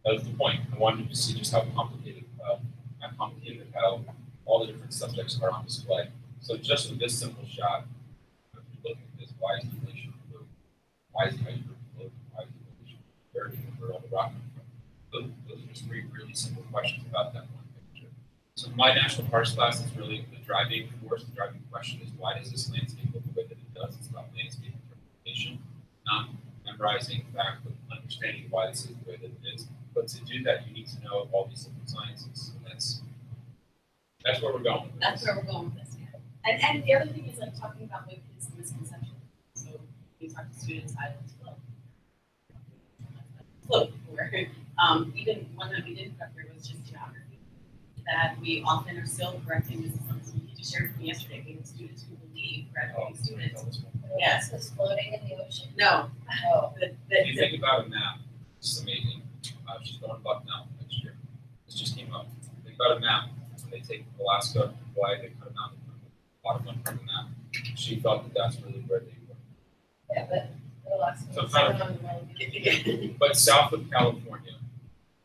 was the point. I wanted you to see just how complicated how all the different subjects are on display. So just with this simple shot, if you look at this, why is the glacier blue? Why is the iceberg blue? Why is the glacier dirty over all the rock? Those are just 3 really simple questions about that one picture. So my national parks class is really the driving force. The driving question is, why does this landscape look the way that it does? It's about landscape interpretation, not memorizing fact, but understanding why this is the way that it is. But to do that, you need to know all these different sciences. And that's where we're going with this. That's where we're going with this, yeah. And the other thing is like talking about what is the misconception. So we talk to students, I float. Float, where even one that we didn't prep here was just geography. That we often are still correcting. This is something you just shared with me yesterday. We have students who believe, graduating students. Yes. Was floating in the ocean. No. Oh. If you think about a map, it's amazing. She's going to Bucknell next year. This just came up. Think about a map. When they take Alaska, Hawaii, they cut them out. A lot of money from the map. She thought that that's really where they were. Yeah, but Alaska. So kind of, but south of California,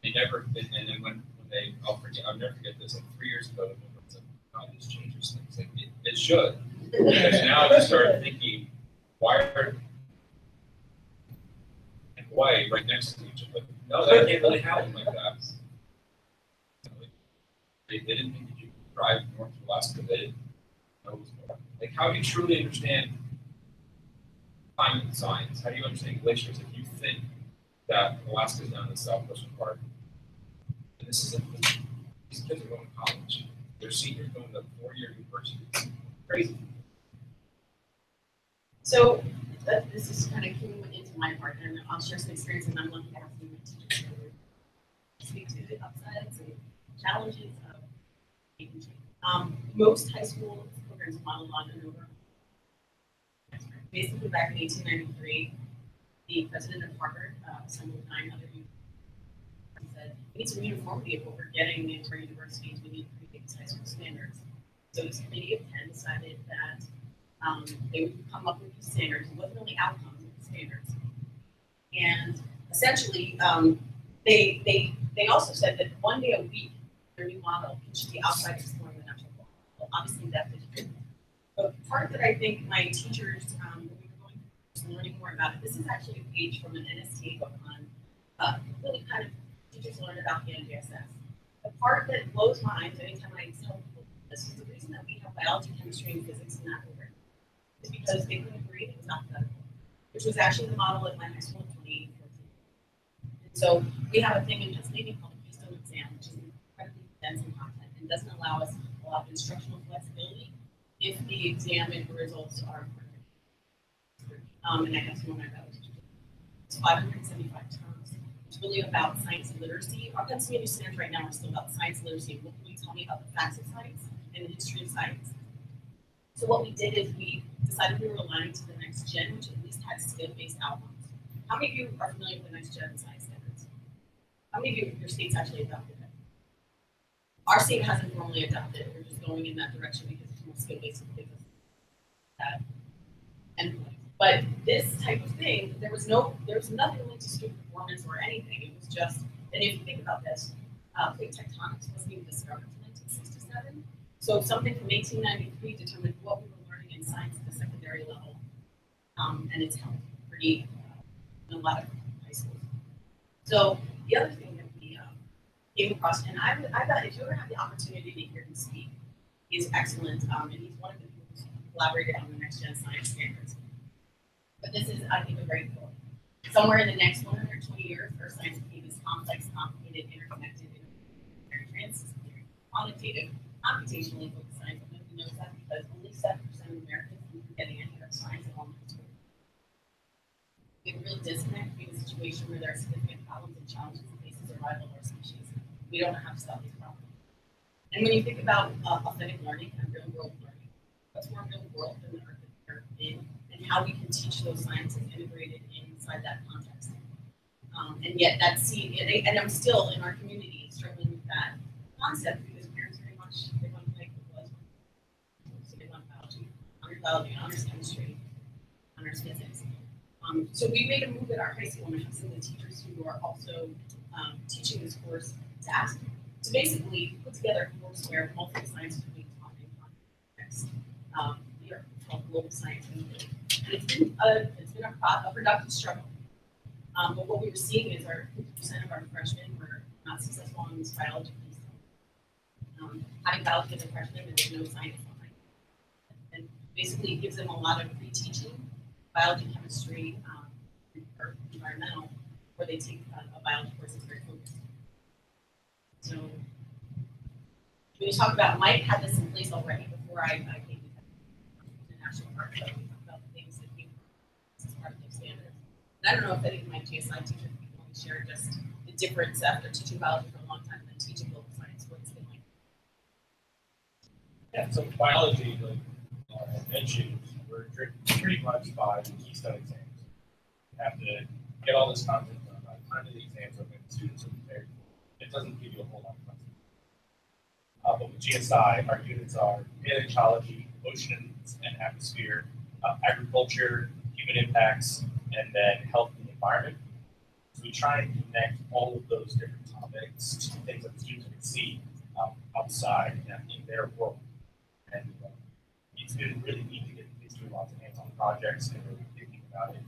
they never. And then when they, I'll never forget this. Like 3 years ago, it's like, oh, this changes things. Like it should. Because now I started thinking, why are Hawaii right next to each other? No, that can't really happen like that. They didn't think that you could drive north to Alaska. They didn't know it was north. Like, how do you truly understand climate and science? How do you understand glaciers if you think that Alaska is down in the southwestern part? And this is these kids are going to college. They're seniors going to 4-year university. It's crazy. So this is kind of keying into my part, and I'll share some experience, and I'm lucky to have some of my teachers who speak to the upsides and challenges of making change. Most high school programs model on an over. Basically, back in 1893, the president of Harvard assembled 9 other universities and said, we need some uniformity of what we're getting into our universities. We need to create these high school standards. So this committee of 10 decided that they would come up with these standards. It wasn't really outcomes, it was standards. And essentially, they also said that 1 day a week, their new model should be outside exploring the natural world. Well, obviously, that didn't happen. But part that I think my teachers, when we were going through learning more about it, this is actually a page from an NSTA book on really kind of teachers learn about the NGSS. The part that blows my mind anytime I tell people this is the reason that we have biology, chemistry, and physics in that program. Is because they couldn't agree it was alphabetical, which was actually the model at my high school in 2014. And so we have a thing in Pennsylvania called the Keystone exam, which is incredibly dense in content and doesn't allow us a lot of instructional flexibility if the exam and the results are perfect. And I have some of my biology teachers. It's 575 terms. It's really about science literacy. Our Pennsylvania standards right now are still about science literacy. What can you tell me about the facts of science and the history of science? So what we did is we decided we were aligning to the next gen, which at least had skill-based outcomes. How many of you are familiar with the next gen science standards? How many of you, your state's actually adopted it? Our state hasn't formally adopted it. We're just going in that direction because it's more skill-based and gives us that endpoint. But this type of thing, there was nothing linked to student performance or anything. It was just And if you think about this, plate tectonics wasn't even discovered until 1967. So something from 1893 determined what we were learning in science at the secondary level, and it's held pretty in a lot of high schools. So the other thing that we came across, and I thought if you ever have the opportunity to hear him speak, he's excellent, and he's one of the people who's collaborated on the next gen science standards. But this is, I think, a great quote. Somewhere in the next 120 years, our science became as complex, complicated, interconnected, interdisciplinary, transdisciplinary, quantitative, computationally focused science. And nobody knows that because only 7% of Americans are getting any of science in elementary school. We have a real disconnect between a situation where there are significant problems and challenges that face the survival of our species. We don't know how to solve these problems. And when you think about authentic learning and real world learning, what's more real world than the earth that we're in, and how we can teach those sciences integrated inside that context. And yet and I'm still in our community struggling with that concept because parents very much, they want to make the blood. So they want biology, honors chemistry, honors physics. So we made a move at our high school, and I have some of the teachers who are also teaching this course to basically put together a course where multiple science is being taught in context. Here, it's called global science. And it's been a productive struggle. But what we were seeing is our 50% of our freshmen were not successful on this biology piece. Having biology as a freshman, and there's no science behind it. And basically it gives them a lot of pre-teaching, biology, chemistry, or environmental, where they take a biology course that's very focused. So when you talk about, Mike had this in place already before I came to the national park. So we talked about the things that came as part of those standards. And I don't know if any of my GSI teachers can only share just the difference after teaching biology for a long time and then teaching global science, what it's been like. Yeah, so biology, like I mentioned, we're driven pretty much by the keystone exams. You have to get all this content done by the time of the exams are when students are prepared. It doesn't give you a whole lot of content. But with GSI, our units are paleontology, oceans and atmosphere, agriculture, human impacts, and then health and the environment. So we try and connect all of those different topics to things that the students can see outside in their world. And it's been really neat to get these doing lots of hands-on projects and really thinking about it.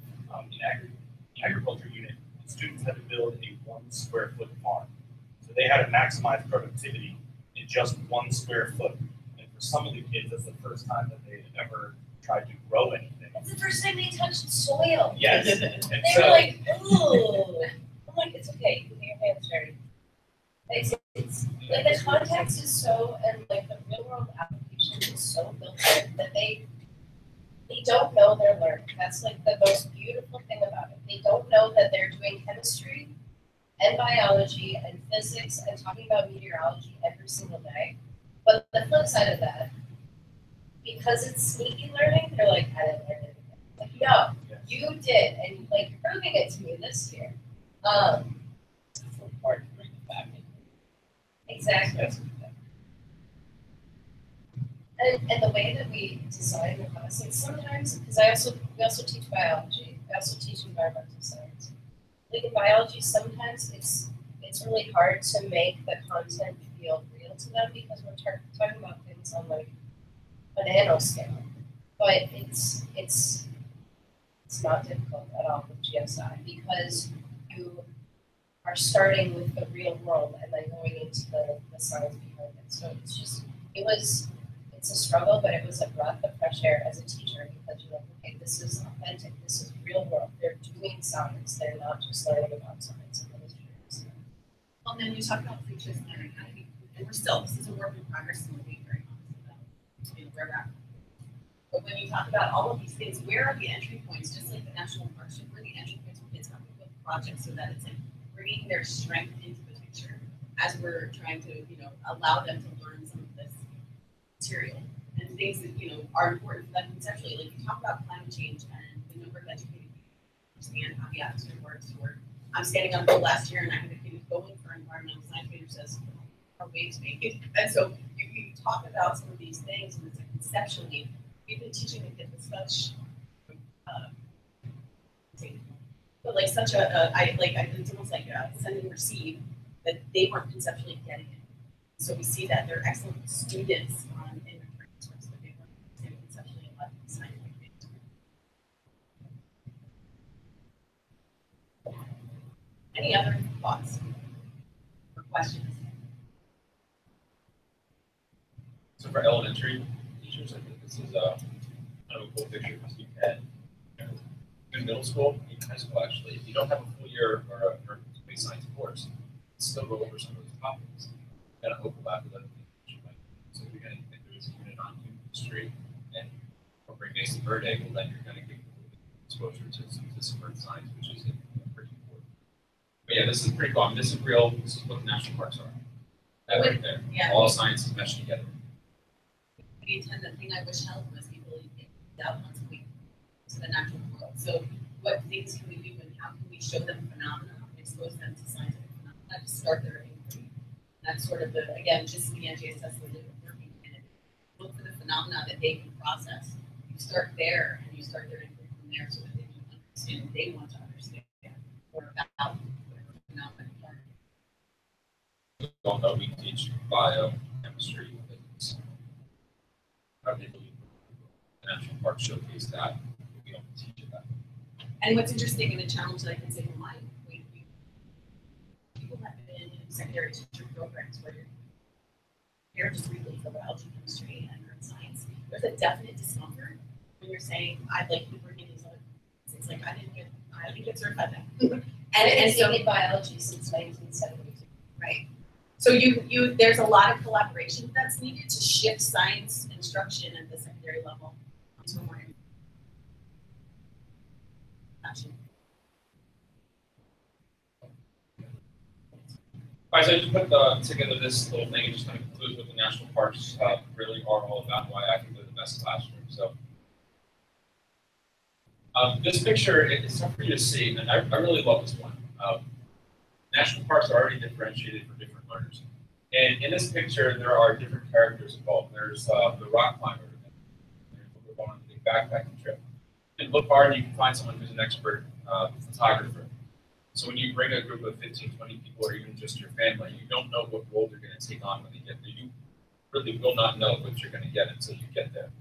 In the agriculture unit, the students had to build a 1 square foot farm. So they had to maximize productivity in just 1 square foot. And for some of the kids, that's the first time that they had ever tried to grow anything. It's the first time they touched soil. Yes. And they were like, ooh. I'm like, it's okay, you can get your hands dirty. It's like the context is so, and like the real world application is so built in that they don't know they're learning. That's like the most beautiful thing about it. They don't know that they're doing chemistry and biology and physics and talking about meteorology every single day. But the flip side of that, because it's sneaky learning, they're like, I didn't learn anything. Like, no, you did, and like you're proving it to me this year. It's important to bring it back in. Exactly. And the way that we design the classes, sometimes, because we also teach biology, we also teach environmental science. Like in biology, sometimes it's really hard to make the content feel real to them because we're talking about things on like a nano scale. But it's not difficult at all with GSI because you are starting with the real world and then going into the science behind it. So it's a struggle, but it was a breath of fresh air as a teacher because you're like, okay, this is authentic, this is real world. They're doing science, they're not just learning about science. Well, then you talk about futures and we're still, this is a work in progress, and we're being very honest about where we're at. But when you talk about all of these things, where are the entry points? Just like the national partnership, where are the entry points for kids coming with projects so that it's like bringing their strength into the picture as we're trying to, allow them to learn some of this material and things that, are important for them conceptually. Like you talk about climate change and the number of educated people understand how the atmosphere works. Or I'm standing on the last year and I have a kid who's going for environmental science major says, our waves make it. And so you talk about some of these things and it's like conceptually, we've been teaching the kids with such, but like such it's almost like a send and receive that they weren't conceptually getting it. So we see that they're excellent students in their transcripts, but they weren't understanding conceptually a lot of the scientific things. Any other thoughts or questions? So for elementary teachers, I think this is kind of a cool picture because you can, in middle school, even high school actually, if you don't have a full year or a base science course, still go over some of those topics. Kind of overlap with other things. So if you're going to think there's a unit on human history and incorporate basic bird egg, well, then you're going to get exposure to some discipline science, which is pretty important. But yeah, this is pretty cool. I mean, this is real. This is what the national parks are. That right there. Yeah. All science is meshed together. We attend the thing I wish held was people out once a week to the natural world. So what things can we do and how can we show them phenomena and expose them to scientific phenomena to start their inquiry? That's sort of the, again, just the NGSS working in it. Look for the phenomena that they can process. You start there and you start their inquiry from there so that they can understand what they want to understand or about whatever phenomena they are. Don't know we teach bio, chemistry, physics. How they believe the national park showcase that we don't teach it that. And what's interesting in a challenge that I can say in life, people have been in secondary teacher programs where you're just really for biology, chemistry, and earth science. There's a definite discomfort when you're saying, I'd like to bring in these other things. It's like I didn't get certified then. and so biology since 1972. Right. So you there's a lot of collaboration that's needed to shift science instruction at the secondary level to a more fashion. All right, so I just put together this little thing and just kind of conclude what the national parks really are all about, why I think they're the best classroom. So this picture, it's tough for you to see, and I really love this one. National parks are already differentiated for different learners. And in this picture, there are different characters involved. There's the rock climber, there's the one on the big backpacking trip. And look hard, and you can find someone who's an expert photographer. So when you bring a group of 15, 20 people, or even just your family, you don't know what role they're going to take on when they get there. You really will not know what you're going to get until you get there.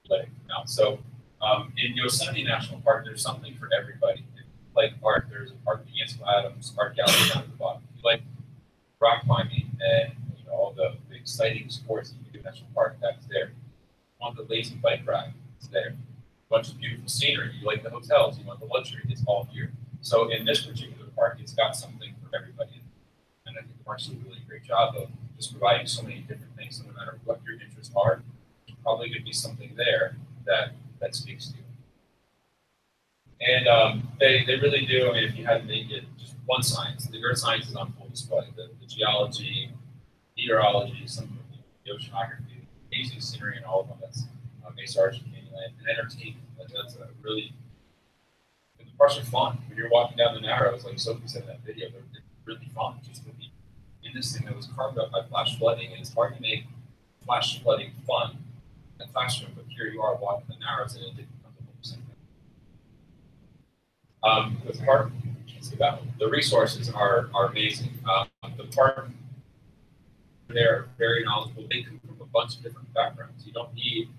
Let it come out. So in Yosemite National Park, there's something for everybody. If you like art, there's a park, the Ansel Adams Art Gallery down at the bottom. If you like rock climbing and all the exciting sports that you can do in National Park, that's there. You want the lazy bike ride, it's there. A bunch of beautiful scenery, you like the hotels, you want the luxury, it's all here. So in this particular park, it's got something for everybody. And I think the parks do a really great job of just providing so many different things, so no matter what your interests are, there's probably going to be something there that speaks to you. And they really do. I mean, if you had to make it just one science, the earth science is on full display. The geology, meteorology, some of the oceanography, amazing scenery, and all of them. That's Mesa Arch and Canyonland, and entertainment. That's a really. The parks are fun. When you're walking down the Narrows, like Sophie said in that video, they're really fun. Just to be in this thing that was carved up by flash flooding, and it's hard to make flash flooding fun in a classroom. But here you are walking the Narrows, and it didn't come to the same thing. The park, the resources are amazing. The park, they're very knowledgeable. They come from a bunch of different backgrounds. You don't need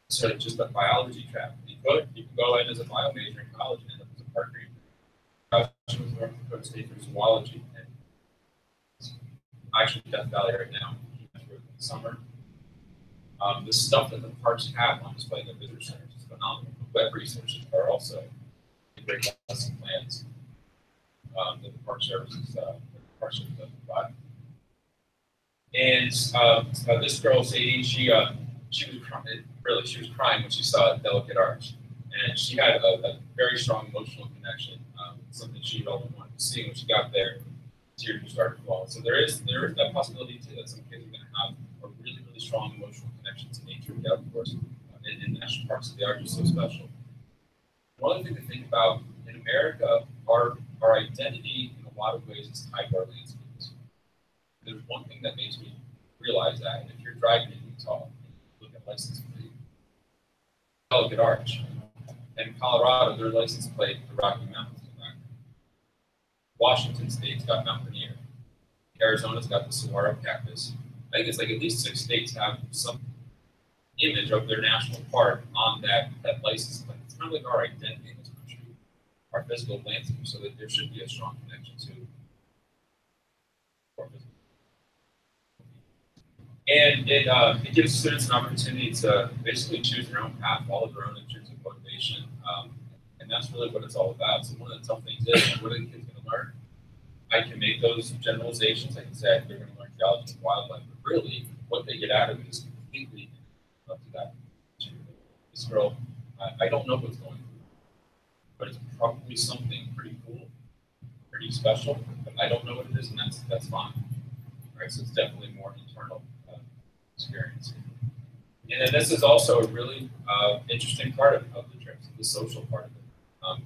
sort of just a biology track. You can go in as a bio major in college and end up as a park ranger. I was North Dakota State for zoology, and I'm actually in Death Valley right now in the summer. The stuff that the parks have on display in the visitor centers is phenomenal. The web resources are also great lesson plans that the Park Services provide. And this girl, Sadie, she was crying when she saw Delicate Arch, and she had a very strong emotional connection. Something she really wanted to see when she got there. Tears started flowing. So there is that possibility too that some kids are going to have a really strong emotional connection to nature and the outdoors in national parks. So they are just so special. One other thing to think about in America, our identity in a lot of ways is tied to our landscapes. There's one thing that makes me realize that, and if you're driving in Utah, and you look at license plate, Delicate Arch, and in Colorado, their license plate, the Rocky Mountains in the background. Washington State's got Mountaineer. Arizona's got the saguaro cactus. I think it's like at least 6 states have some image of their national park on that license plate. It's kind of like our identity in this country, our physical landscape, so that there should be a strong connection to our physical. And it gives students an opportunity to basically choose their own path, follow their own intrinsic motivation, and that's really what it's all about. So one of the tough things is, what are the kids going to learn? I can make those generalizations. I can say they're going to learn geology and wildlife, but really, what they get out of it is completely up to that. This girl, I don't know what's going through, but it's probably something pretty cool, pretty special. But I don't know what it is, and that's fine. Right? So it's definitely more internal experience. And then this is also a really interesting part of the trip, the social part of it,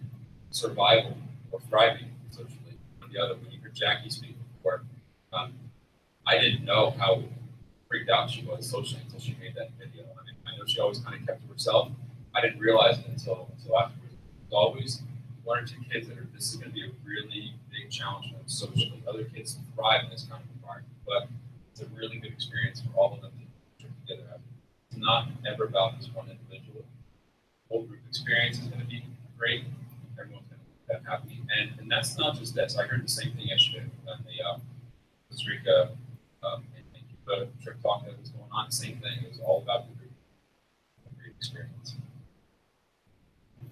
survival or thriving socially. The other, when you heard Jackie speak before, I didn't know how freaked out she was socially until she made that video. I mean, I know she always kind of kept to herself. I didn't realize it until afterwards. There's always one or two kids that are, this is going to be a really big challenge for them socially. Other kids thrive in this kind of environment, but it's a really good experience for all of them to trip together. It's not ever about this one individual. The whole group experience is going to be great. Everyone's going to be that happy. And that's not just this. I heard the same thing yesterday on the Costa Rica and Cuba trip talk that was going on. Same thing. It was all about the group experience.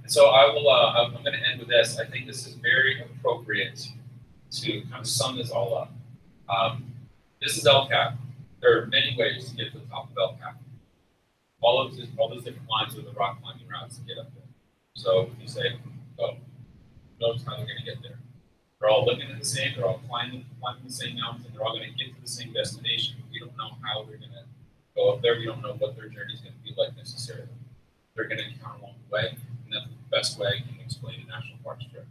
And so I will. I'm going to end with this. I think this is very appropriate to kind of sum this all up. This is LCAP. There are many ways to get to the top of LCAP. All those different lines are the rock climbing routes to get up there. So if you say, "Go," notice how they're going to get there. They're all looking at the same. They're all climbing the same mountain. They're all going to get to the same destination. We don't know how they're going to go up there. We don't know what their journey is going to be like necessarily. They're going to encounter along the way, and that's the best way I can explain a national parks trip.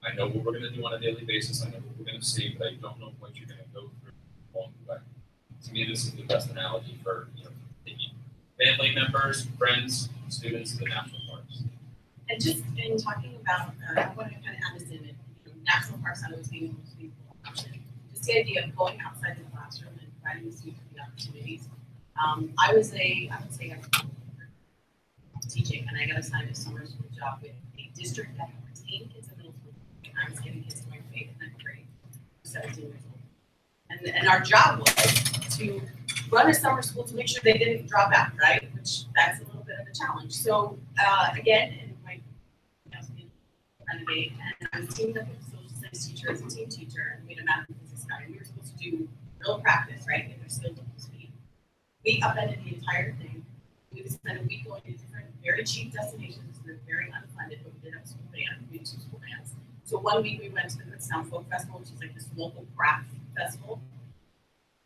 I know what we're going to do on a daily basis. I know what we're going to see, but I don't know what you're going to go through along the way. To me, this is the best analogy for taking family members, friends, students to the national parks. And just in talking about, I want to kind of add this in it. National parks not always being the most meaningful option. Just the idea of going outside the classroom and providing the students with the opportunities. I would say I was teaching, and I got assigned a summer school job with a district that had retained kids in middle school. And I was getting kids to my faith in 9th grade, 17 years old. And our job was to run a summer school to make sure they didn't drop out, right? Which that's a little bit of a challenge. So again, in my renovate, and I was teamed up with a social studies teacher as a team teacher, and we had a math and physics guy, and we were supposed to do real practice, right? Get their skills up to speed. We upended the entire thing. We would spend a week going to different, very cheap destinations that are very unfunded, but we did have a school band. We had 2 school bands. So one week we went to the Kutztown Folk Festival, which is like this local craft festival.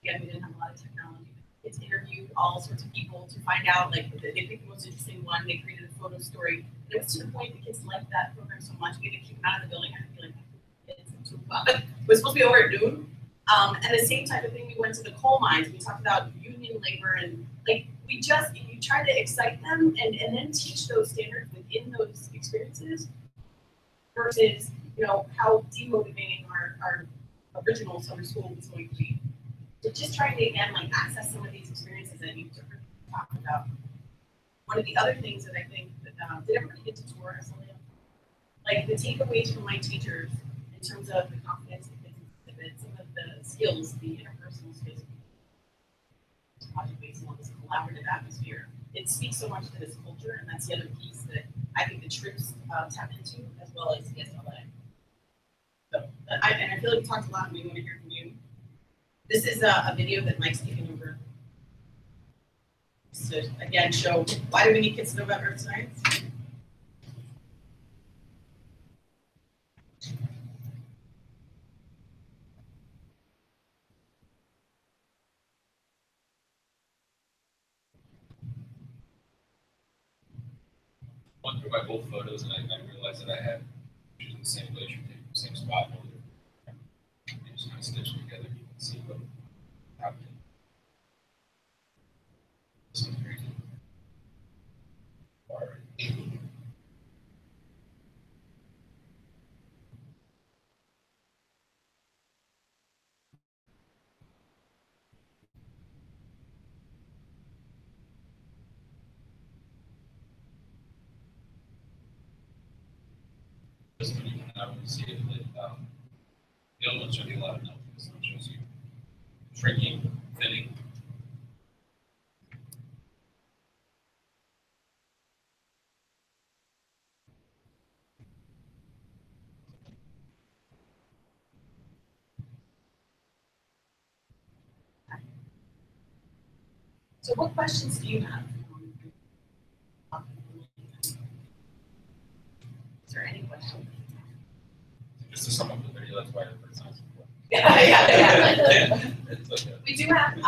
Again, we didn't have a lot of technology. It's interviewed all sorts of people to find out, like, they picked the most interesting one. They created a photo story. And it was to the point the kids liked that program so much, we had to keep them out of the building. I had to be like, it's 2 o'clock. It was supposed to be over at noon. And the same type of thing, we went to the coal mines. We talked about union labor, and like, you try to excite them and then teach those standards within those experiences versus, how demotivating our original summer school was going to be. So just trying to, again, like, access some of these experiences that you've talked about. One of the other things that I think that, did everybody get to tour SLA? Like, the takeaways from my teachers in terms of the confidence that kids exhibit, some of the skills, the interpersonal skills, project-based on this collaborative atmosphere. It speaks so much to this culture, and that's the other piece that I think the trips tap into, as well as the SLA. So, I feel like we talked a lot, and we want to hear from you. This is a video that Mike's taken over to, again, show why do we need kids to know about earth science? Went through my old photos, and I realized that I had using the same glacier tape, the same spot. They just kind of stitched together. You can see what happened. This one's crazy. All right. This one you can not only see it, but the other one shows you a lot of notes. This one shows you shrinking, thinning. So what questions do you have? Is there any questions? Just to sum up the video, that's why it's not. Yeah. It's okay. We do have,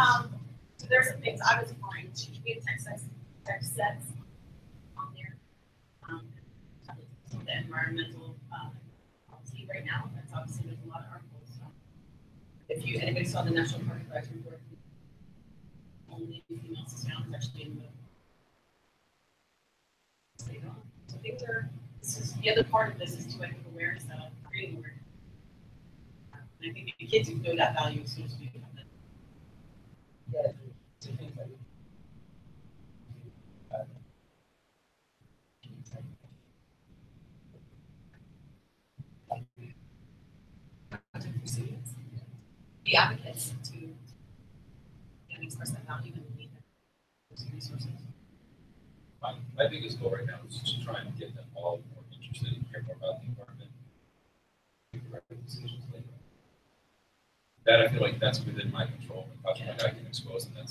so there's some things I was referring to, we have text sets on there. The environmental, policy right now, that's obviously there's a lot of articles. If anybody saw the National Park Advisory Board, only female sound is actually in the state on. So things are, this is, the other part of this is to, I think, awareness of creating awareness. And I think the kids who know that value as soon as we do that. Yeah, two things that For students, be advocates to express that value and need those resources. My biggest goal right now is just trying to get them all more interested and care more about the environment. Make the right decisions later. That I feel like that's within my control. Like I can expose them.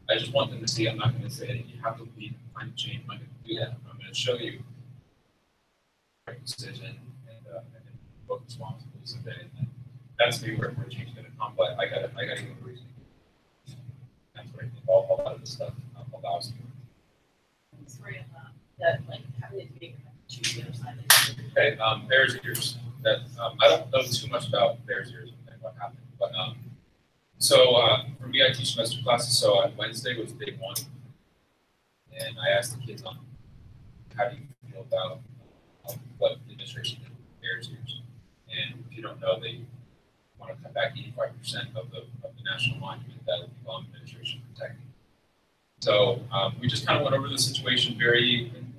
I just want them to see. I'm not going to say that you have to lead climate change. I'm not going to do that. I'm going to show you the right decision and both responsibly someday. And that's maybe where change is going to come. But I got to give a reason. That's where I think a lot of this stuff allows you. Story of that, like having to be choose the other side. Okay, Bears Ears. That I don't know too much about Bears Ears and what happened, but for me, I teach semester classes. So on Wednesday was day one, and I asked the kids on how do you feel about what the administration did with Bears Ears, and if you don't know, they want to cut back 85% of the national monument that will belong to administration protecting. So we just kind of went over the situation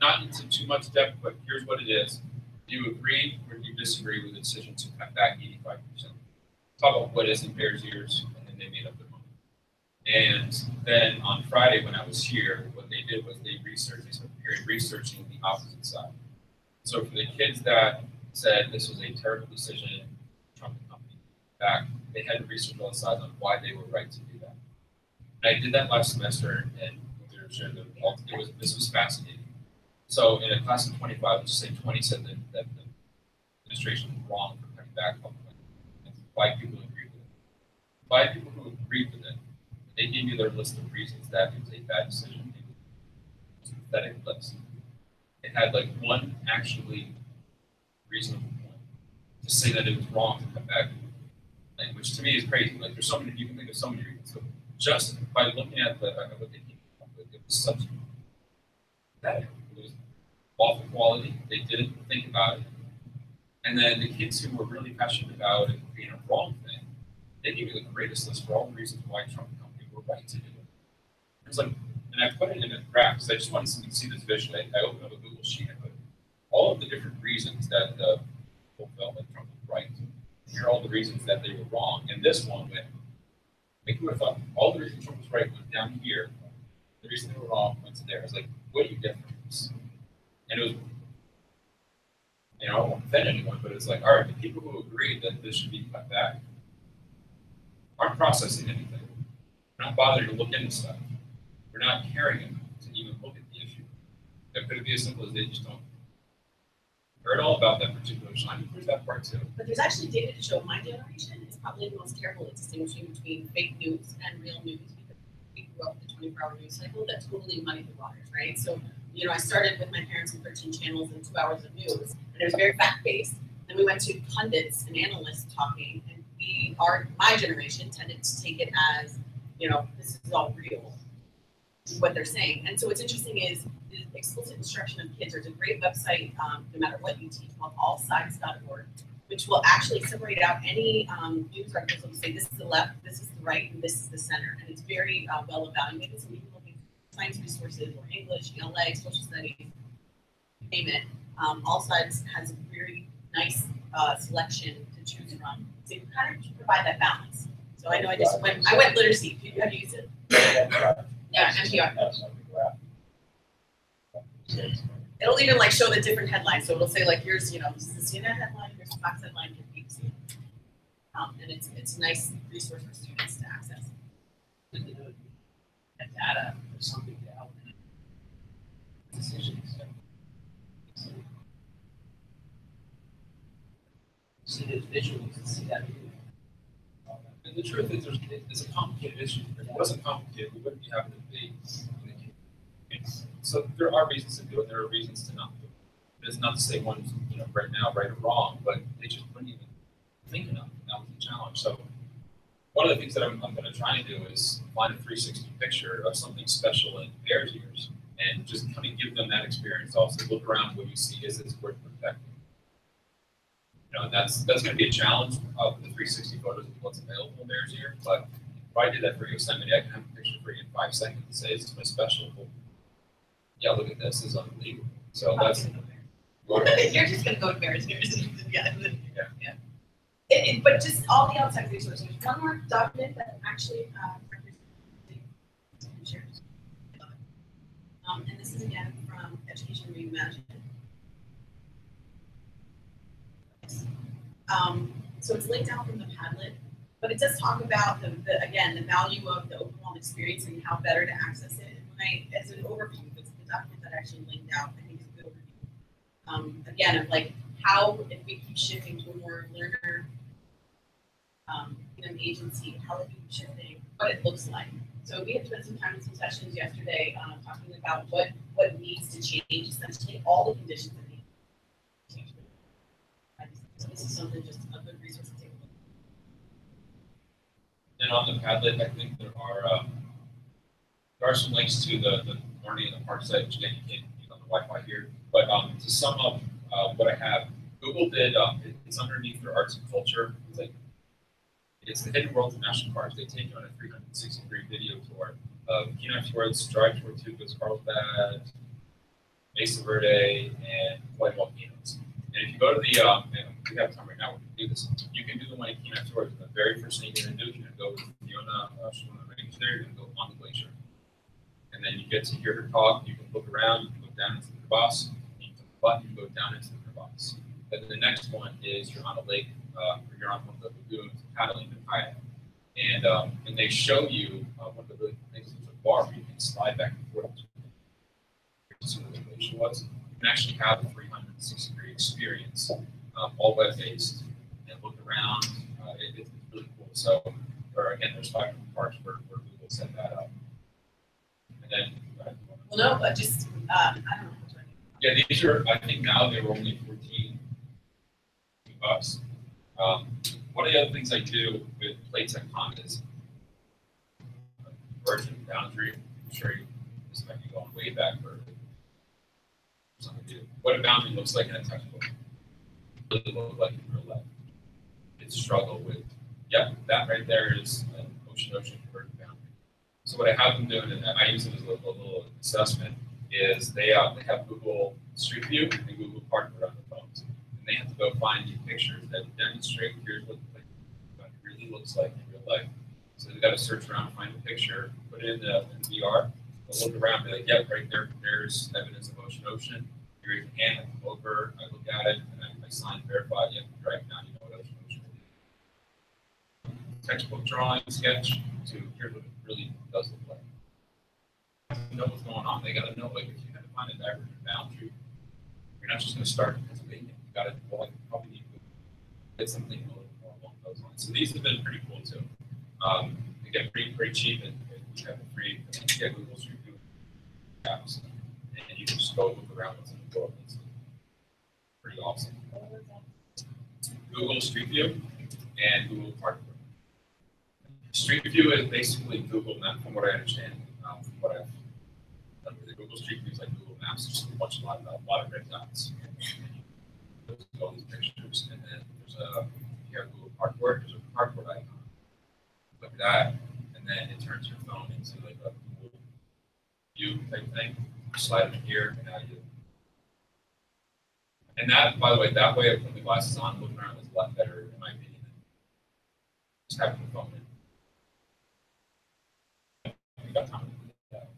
not into too much depth, but here's what it is. Do you agree or do you disagree with the decision to cut back 85%? Talk about what is in Bears Ears, and then they made up their mind. And then on Friday when I was here, what they did was they spent a period researching the opposite side. So for the kids that said this was a terrible decision, Trump and company back, they had to research all sides on why they were right to do that. And I did that last semester, and we were sharing the results. This was fascinating. So in a class of 25, let's just say 20 said that the administration was wrong for cutting back public money. 5 people agreed with it. 5 people who agreed with it, they gave you their list of reasons that it was a bad decision. It was a pathetic list. It had like one actually reasonable point to say that it was wrong to cut back, and which to me is crazy. Like there's so many, you can think of so many reasons. So just by looking at what they came up with, it was such pathetic. It was awful quality. They didn't think about it. And then the kids who were really passionate about it being a wrong thing, they gave me the greatest list for all the reasons why Trump and company were right to do it. It was like, and I put it in a graph because I just wanted somebody to see this visually. I opened up a Google sheet and put all of the different reasons that people felt that Trump was right. Here are all the reasons that they were wrong. And this one went, make you would have thought, all the reasons Trump was right went down here. The reason they were wrong went to there. I was like, what do you get from this? And it was, I won't offend anyone, but it's like, all right, the people who agreed that this should be cut back aren't processing anything. We're not bothering to look into stuff. We're not caring enough to even look at the issue. It could be as simple as they just don't heard all about that particular sign. There's that part too. But there's actually data to show my generation is probably the most careful at distinguishing between fake news and real news because we grew up with the 24-hour news cycle that totally muddied the waters, right? So, I started with my parents with 13 channels and 2 hours of news, and it was very fact-based. Then we went to pundits and analysts talking, and my generation tended to take it as, this is all real, what they're saying. And so what's interesting is the explicit instruction of kids. There's a great website, no matter what you teach, called allsides.org, which will actually separate out any news articles that will say this is the left, this is the right, and this is the center. And it's very well evaluated. So we can look at science resources or English, ELA, social studies, name it. All Sides has a very nice selection to choose from to kind of provide that balance. So I know I went literacy. Have you used it? Yeah, NPR. It'll even like show the different headlines. So it'll say like, here's, this is the CNN headline, here's the Fox headline, here's BBC. And it's a nice resource for students to access. And data or something to help decisions. See the visuals and see that. And the truth is, it's a complicated issue. If it wasn't complicated, we wouldn't be having a debate in the community. So there are reasons to do it. There are reasons to not do it. It's not to say one's right now right or wrong, but they just wouldn't even think enough. And that was the challenge. So one of the things that I'm going to try and do is find a 360 picture of something special in Bears ears, and just kind of give them that experience. Also, look around what you see. Is this worth protecting? And that's going to be a challenge of the 360 photos of what's available in Bears ear. But if I did that for Yosemite, I can have a picture for you in 5 seconds and say, "Is this my special?" Well, yeah, look at this. This is unbelievable. So that's. You're just going to go to Bears ears. Yeah. But just all the outside resources. There's one more document that actually shares. And this is again from Education Reimagined. So it's linked out from the Padlet, but it does talk about the value of the overall experience and how better to access it. And as an overview, it's the document that actually linked out. I think it's a good overview. Again, of like how if we keep shifting to a more learner agency, how we keep shifting, what it looks like. So we had spent some time in some sessions yesterday talking about what needs to change, essentially all the conditions that need to change. So this is something just a good resource to take a look at. And on the Padlet, I think there are some links to the learning in the park site, which again, you can't use on the Wi-Fi here. But to sum up what I have, Google did, it's underneath their arts and culture. It's the Hidden World of National Parks. They take you on a 360-degree video tour of Kenai Fjords, Drive Toward Tucos, Carlsbad, Mesa Verde, and Hawaii volcanoes. And if you go to the, we have time right now, we can do this. You can do the one in Kenai Fjords. The very first thing you're going to do is you're going to go with Fiona, she's on the range there, you're going to go on the glacier. And then you get to hear her talk, you can look around, you can go down into the crevasse, you can button, you go down into the crevasse. Then the next one is you're on a lake, or you're on one of the lagoons, paddling and kayak. And they show you one of the really cool things is a bar where you can slide back and forth to see what the glacier was. You can actually have a 360-degree experience, all web-based, and look around. It's really cool. So, there's 5 different parks where Google set that up. And then, well, no, but just I don't know. Yeah, these are. I think now they were only $14. One of the other things I do with Playtech is version boundary. I'm sure this might be going way back for some of you. What a boundary looks like in a textbook. It really looks like in real life. It's struggle with, that right there is an ocean converted boundary. So what I have them doing, and I use it as a little assessment, is they have Google Street View and Google Park on the phones. And they have to go find you pictures that demonstrate here's what the place really looks like in real life. So they've got to search around, find a picture, put it in the VR, they'll look around, be like, right there, there's evidence of ocean. You raise your hand, I come over, I look at it, and I sign, verify, right now you know what ocean is. Textbook drawing, sketch, to here's what it really does look like. You know what's going on. They got to know, if you had to find a divergent boundary, you're not just going to start in Pennsylvania. You got to probably need to get something a little more along those lines. So these have been pretty cool too. They get pretty cheap, and you have a free Google Street View apps, and you can just go look around what's in the world. It's pretty awesome. Google Street View and Google Park. Street View is basically Google Maps, from what I understand. From what I've done with the Google Street View is like Google Maps, just a lot of red dots. All these pictures, and then there's a Google Parkboard. There's a Parkboard icon. Click that, and then it turns your phone into like a Google View type thing. You slide it in here, and now And that, by the way, that way of putting the glasses on, looking around is a lot better, in my opinion, than just having the phone in. You got time to do that.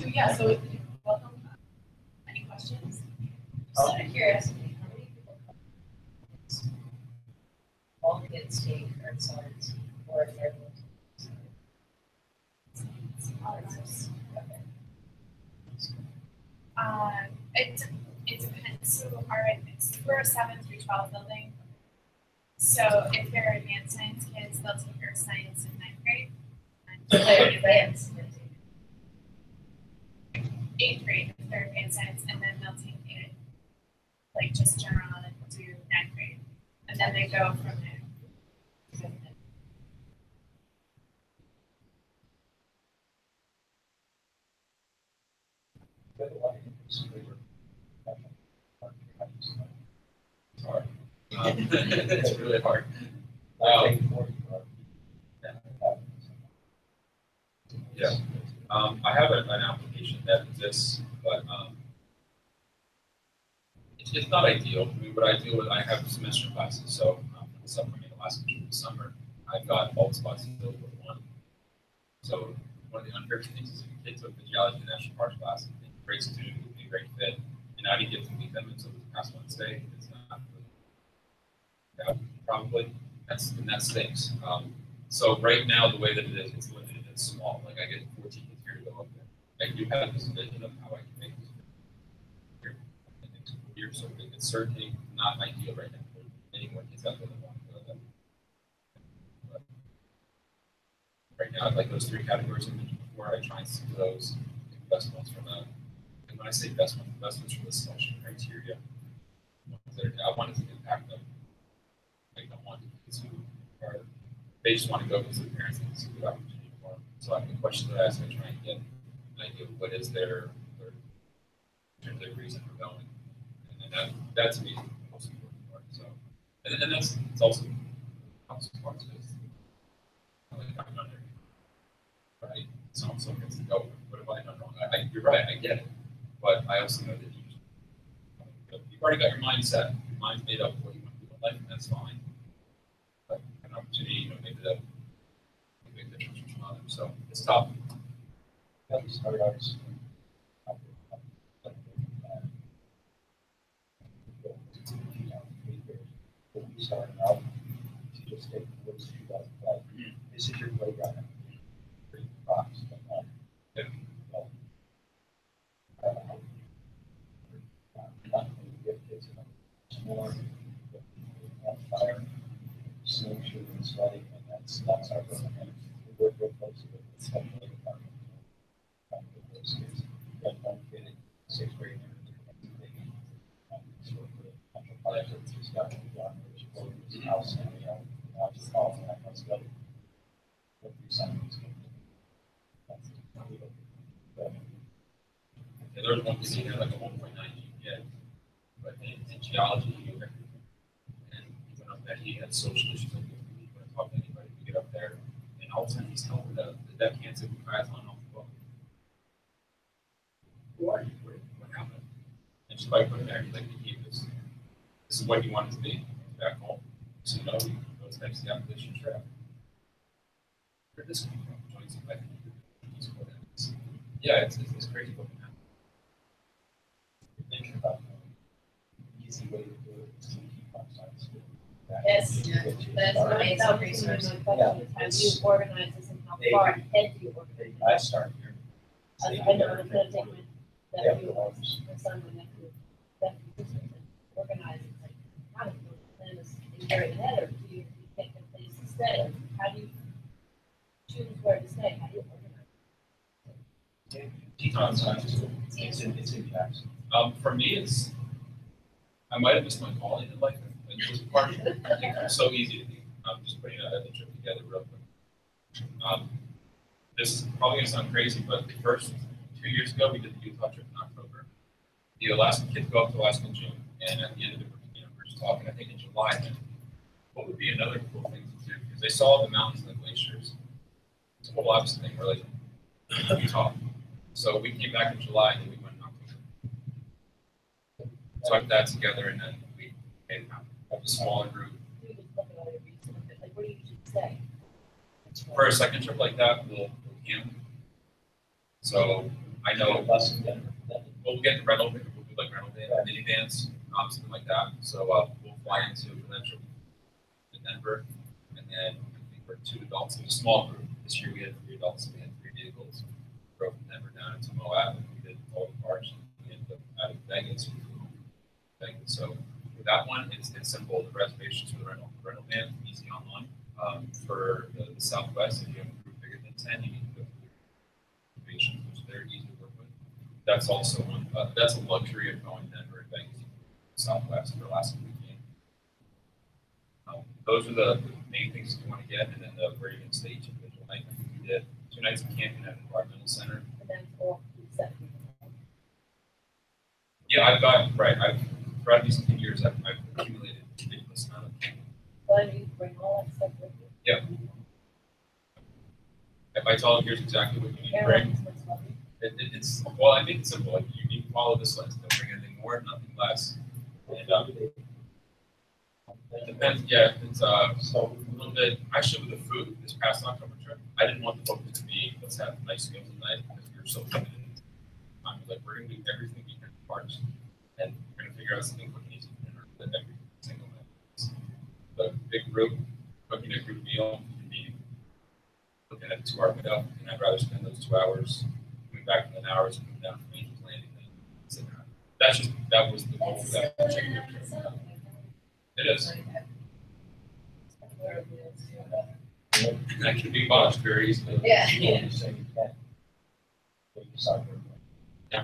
So yeah, so welcome. Any questions? Just out of curiosity, how many people come? All kids take art science or if they're It depends. So we're a 7 through 12 building. So if they're advanced science kids, they'll take earth science in 9th grade. So they're advanced. 8th grade if they're advanced science, and then they'll take it like just general and do 9th grade. And then they go from there. It's hard. It's really hard. Yeah. I have an application that exists, but it's not ideal. I mean, what I deal with, I have semester classes, so for the summer, the last week of the summer, I've got all the spots filled with one. So one of the unfair things is if a kid took the geology and national parks class, and great student would be a great fit, and now you get to meet them until the past Wednesday, it's not really, probably and that stinks. So right now, the way that it is, it's limited, it's small. Like I get 14 kids here to go up there. I do have this vision of how I can make this here in the next couple of years. So it's certainly not ideal right now. There are many more kids out there that want to go there. But right now, like those 3 categories I mentioned before, I try and see those best ones from that. And when I say best ones from the selection criteria, I wanted to impact them. Like I want kids who are, they just want to go because their parents think it's a good opportunity for them. So I have the questions that I ask, I try and get an idea of what is their reason for going. And then that to me is the most important part. So, and then it's also part because like I'm under, right? Someone gets to go. What have I done wrong? You're right, I get it. But I also know that you've already got your mind set. Your mind's made up of what you want to do in life, and that's fine. But an opportunity, maybe that make the difference from others. So it's tough. Starting out, to just take the woods you got like this is your playground. Pretty rocks, but not really get kids more on fire, snow shooting, sledding, and that's our program. We work real closely with the special ed department. Those kids, we got one kid in 6th grade. He's got his house and just calls and that kind of stuff. There's one kid here like a 1.9 GPA, but in geology, and even up that he had social issues like he couldn't talk to anybody. We get up there, and all of a sudden he's telling the deaf cancer triathlon off the book. Who are you? What happened? And just by putting there, he's like, this is what he wanted to be back home. So those types of the application trail. Where did this come from? Joining some like yeah, it's crazy looking at. Thinking about the easy way to do it is to keep on school. Yes, that's amazing research. How do you organize this and how far ahead do you organize? I start here. I know I'm going to take my nephew, my son, my nephew, organize it. Like, how do you plan this very ahead, or do you pick a place to stay? How do you choose where to stay? How do you organize? Teton Science School. It's in Jackson. For me, I might have missed my calling in life. It was part of it. It's so easy to do. I'm just putting the trip together real quick. This is probably going to sound crazy, but the first 2 years ago, we did the Utah trip in October. The Alaska kids go up to Alaska in June, and at the end of it, we're just talking, I think in July, then what would be another cool thing to do? Because they saw the mountains and the glaciers. It's a whole opposite thing. We're like, Utah. So we came back in July, and then we went in October. tuck that together and then we made a smaller group. Like, what do you usually say? For a second trip like that, we'll camp. So I know we'll get the rental, we'll do like rental van, minivans, something like that. So we'll fly into that trip in Denver, and then I think we're 2 adults. It was a small group. This year we had 3 adults, we had 3 vehicles. We drove from Denver down into Moab, and we did all the parks, and we ended up out of Vegas. So for that one, it's simple. The reservations for the rental van, easy online. For the Southwest, if you have a group bigger than 10, you need to go through the reservations, which they're easy to work with. That's also one. That's a luxury of going Denver and Vegas, Southwest for last weekend. Those are the main things you want to get, and then where you can stay each individual night. We did 2 nights of camping at the environmental center. And then for 7 Yeah, I've throughout these 10 years, I've accumulated a ridiculous amount of camping. Well, you bring all that stuff with you. Yeah. If I tell them here's exactly what you need to bring, it's well, I think it's simple. Like you need to follow this list. Don't bring anything more, nothing less. And it depends. Yeah, it's so a little bit. Actually, with the food this past October trip, I didn't want the focus to be let's have nice meals tonight because we were so limited. I'm like we're gonna do everything we can parts, and we're gonna figure out something quick and easy for dinner that every single night. The big group cooking a group meal can be looking at a 2-hour window, and I'd rather spend those 2 hours coming back in an hour, coming down from Angel's Landing than sitting around. That was the goal for that particular trip. It is. That can be botched very easily. Yeah. You say you can't. But you decide where Yeah.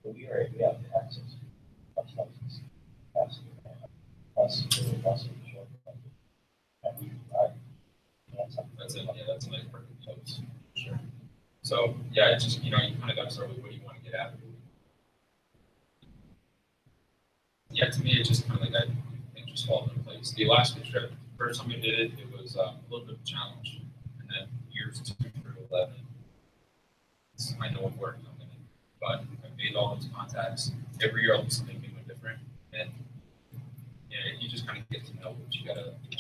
But we have the access to bus license, bus short. And we ride. That's it. Yeah, that's a nice part of the close. Sure. So yeah, it's just you kind of got to start with what do you want to get out of it. Yeah, to me, it's just kind of like things just fall into place. The Alaska trip, first time we did it, it was a little bit of a challenge, and then years 2 through 11, I know what worked. But I made all those contacts. Every year I'll do something new and different, and you just kind of get to know what you gotta do.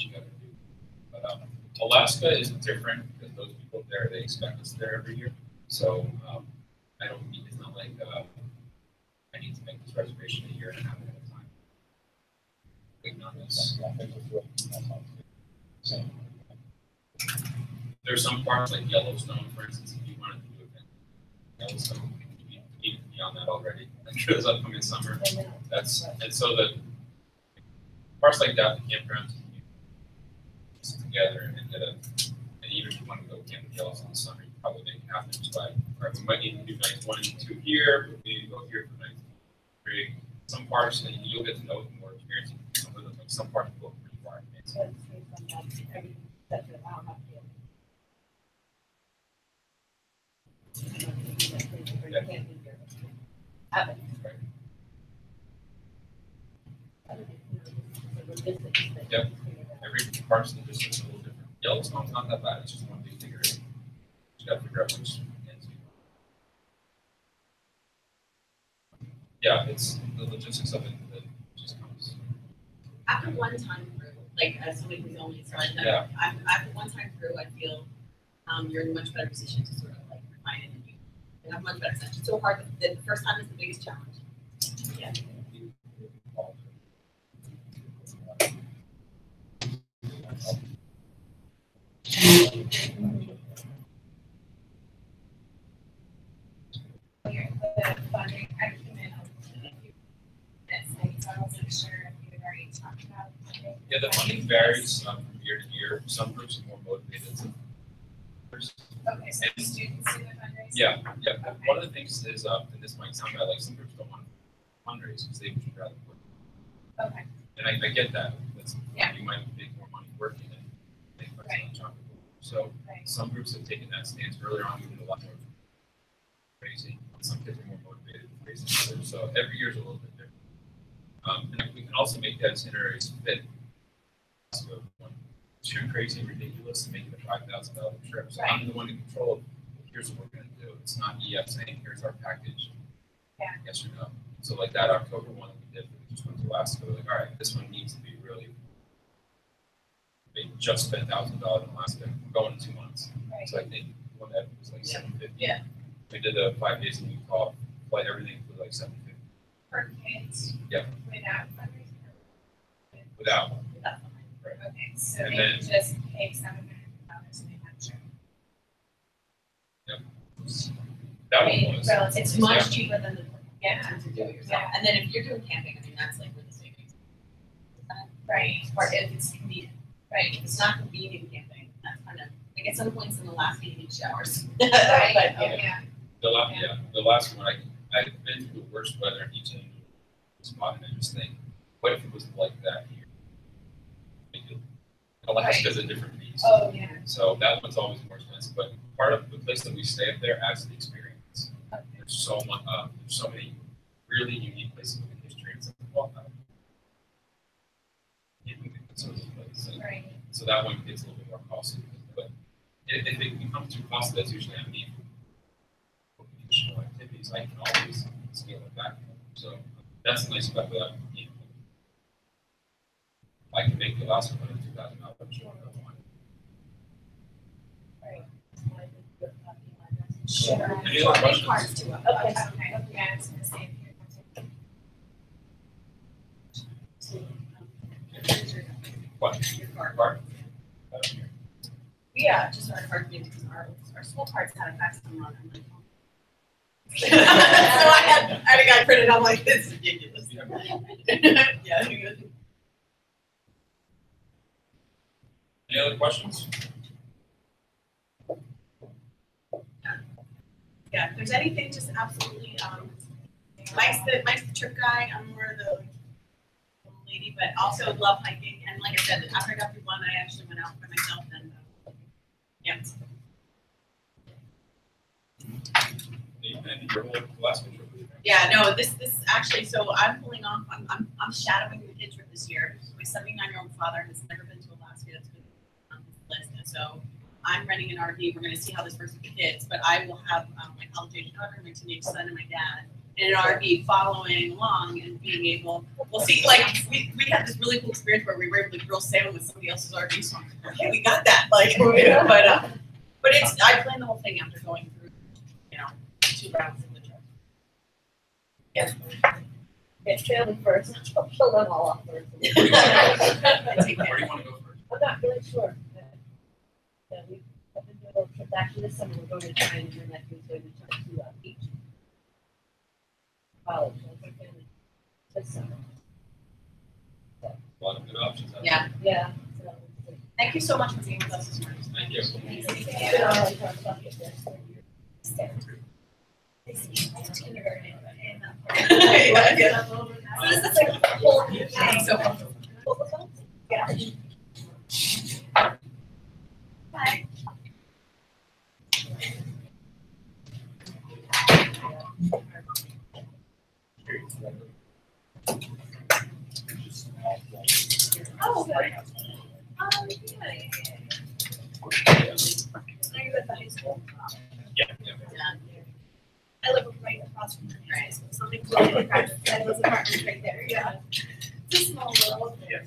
But Alaska is different because those people there they expect us there every year. So I don't. It's not like I need to make this reservation a year and a half ahead of time. Waiting on this. There's some parts like Yellowstone, for instance, if you wanted to do it in Yellowstone. On that already. I'm sure there's upcoming summer. And so the parts like that, the campgrounds together and even if you want to go camp with Yellowstone in the summer, you probably make it happen just by all right, we might need to do nights 1 and 2 here, but we need to go here for night 3. Some parts and you'll get to know them more experiencing some of them, like some parts will go pretty far. Yep. Every part's of the distance is a little different. Yellowstone's not that bad. It's just one big figure. You got to figure out which ends you. Yeah, it's the logistics of it that just comes. After one time through, like as somebody who's only started, after one time through, I feel you're in a much better position to sort of like refine it and have much better sense. It's so hard. The first time is the biggest challenge. Yeah. The funding, I came in so I wasn't sure if you had already talked about it. Yeah, the funding varies from year to year. Some groups are more motivated than others. Okay, so the students do the fundraising? Yeah. Okay. One of the things is, and this might sound bad, like some groups don't want to fundraise because they would rather work. Okay. And I get that. Yeah. You might make more money working than making money on chocolate. So some groups have taken that stance earlier on. We did a lot more crazy. Some kids are more motivated to raise than others. So every year is a little bit different. And we can also make that itineraries fit. So too crazy and ridiculous to make it a $5,000 trip. So I'm the one in control of here's what we're going to do. It's not EF saying here's our package. Yeah. Yes or no. So like that October one that we did, we just went to Alaska. We're like, all right, this one needs to be really. We just spent $1,000 in Alaska. We're going in 2 months. Right. So I think one that was like $750. Yeah. We did the 5 days in Utah, flight everything for like $750. Per kids? Yeah. Without fundraising? Without. Right. Okay, so And they then- just pay $700 and they have to. That I mean, one was. relative- it's much yeah. cheaper than the to do it yourself. Yeah. And then if you're doing camping, I mean, that's like where the savings. Right. Or if it's convenient. Right. If it's not convenient camping, that's kind of, like at some points in the last meeting, you need showers. Right, But, yeah. The last one, I've been through the worst weather in each individual spot, and I just think, what if it was like that here? Alaska's a different beast. Oh, yeah. So that one's always more expensive, but part of the place that we stay up there adds to the experience. There's so much, there's so many really unique places with history and stuff. Well, Right. so that one gets a little bit more costly, but if it becomes too costly, that's usually a need for additional activities. I can always scale it back. So that's the nice about that. I can make the last one $2,000. Sure. Any other questions? Cards too. Okay. Yeah, I was gonna say. What? Your card. Card? Yeah, just our card because our school cards had a fax number on them. Like, so I had a guy printed. I'm like, this is ridiculous. Yeah. Any other questions? Yeah, if there's anything, just absolutely, Mike's the trip guy, I'm more the lady, but also love hiking, and like I said, after I got through one, I actually went out by myself and, yeah. And your whole last one. Yeah, no, this actually, so I'm pulling off, I'm shadowing the kid trip this year. My 79-year-old father has never been to Alaska, it's been on his list, and so I'm renting an RV, we're gonna see how this works with the kids, but I will have my college-age daughter, my teenage son, and my dad in an RV following along and being able, we'll see, like, we had this really cool experience where we were able to grill salmon with somebody else's RV, so I'm like, okay, we got that, like, but it's, I planned the whole thing after going through, 2 rounds of the trip. Yeah. Get family first, I'll fill them all up first. Take Where do you care. want to go first? I'm not really sure. Yeah, we've been doing a little trip, actually this summer, we're going to try and your nephew's going to try to beach. College, like our family, this summer. A lot of good options out there. Yeah, Yeah. So, thank you so much for being with us this morning. Thank you. Yeah. So this is like a whole thing, so. Yeah. Bye. Oh, okay. Yeah. Are you at the high school? Yeah. I live right across from the high school, so I'm like, I live apartments right there, yeah. It's a small world. Yeah.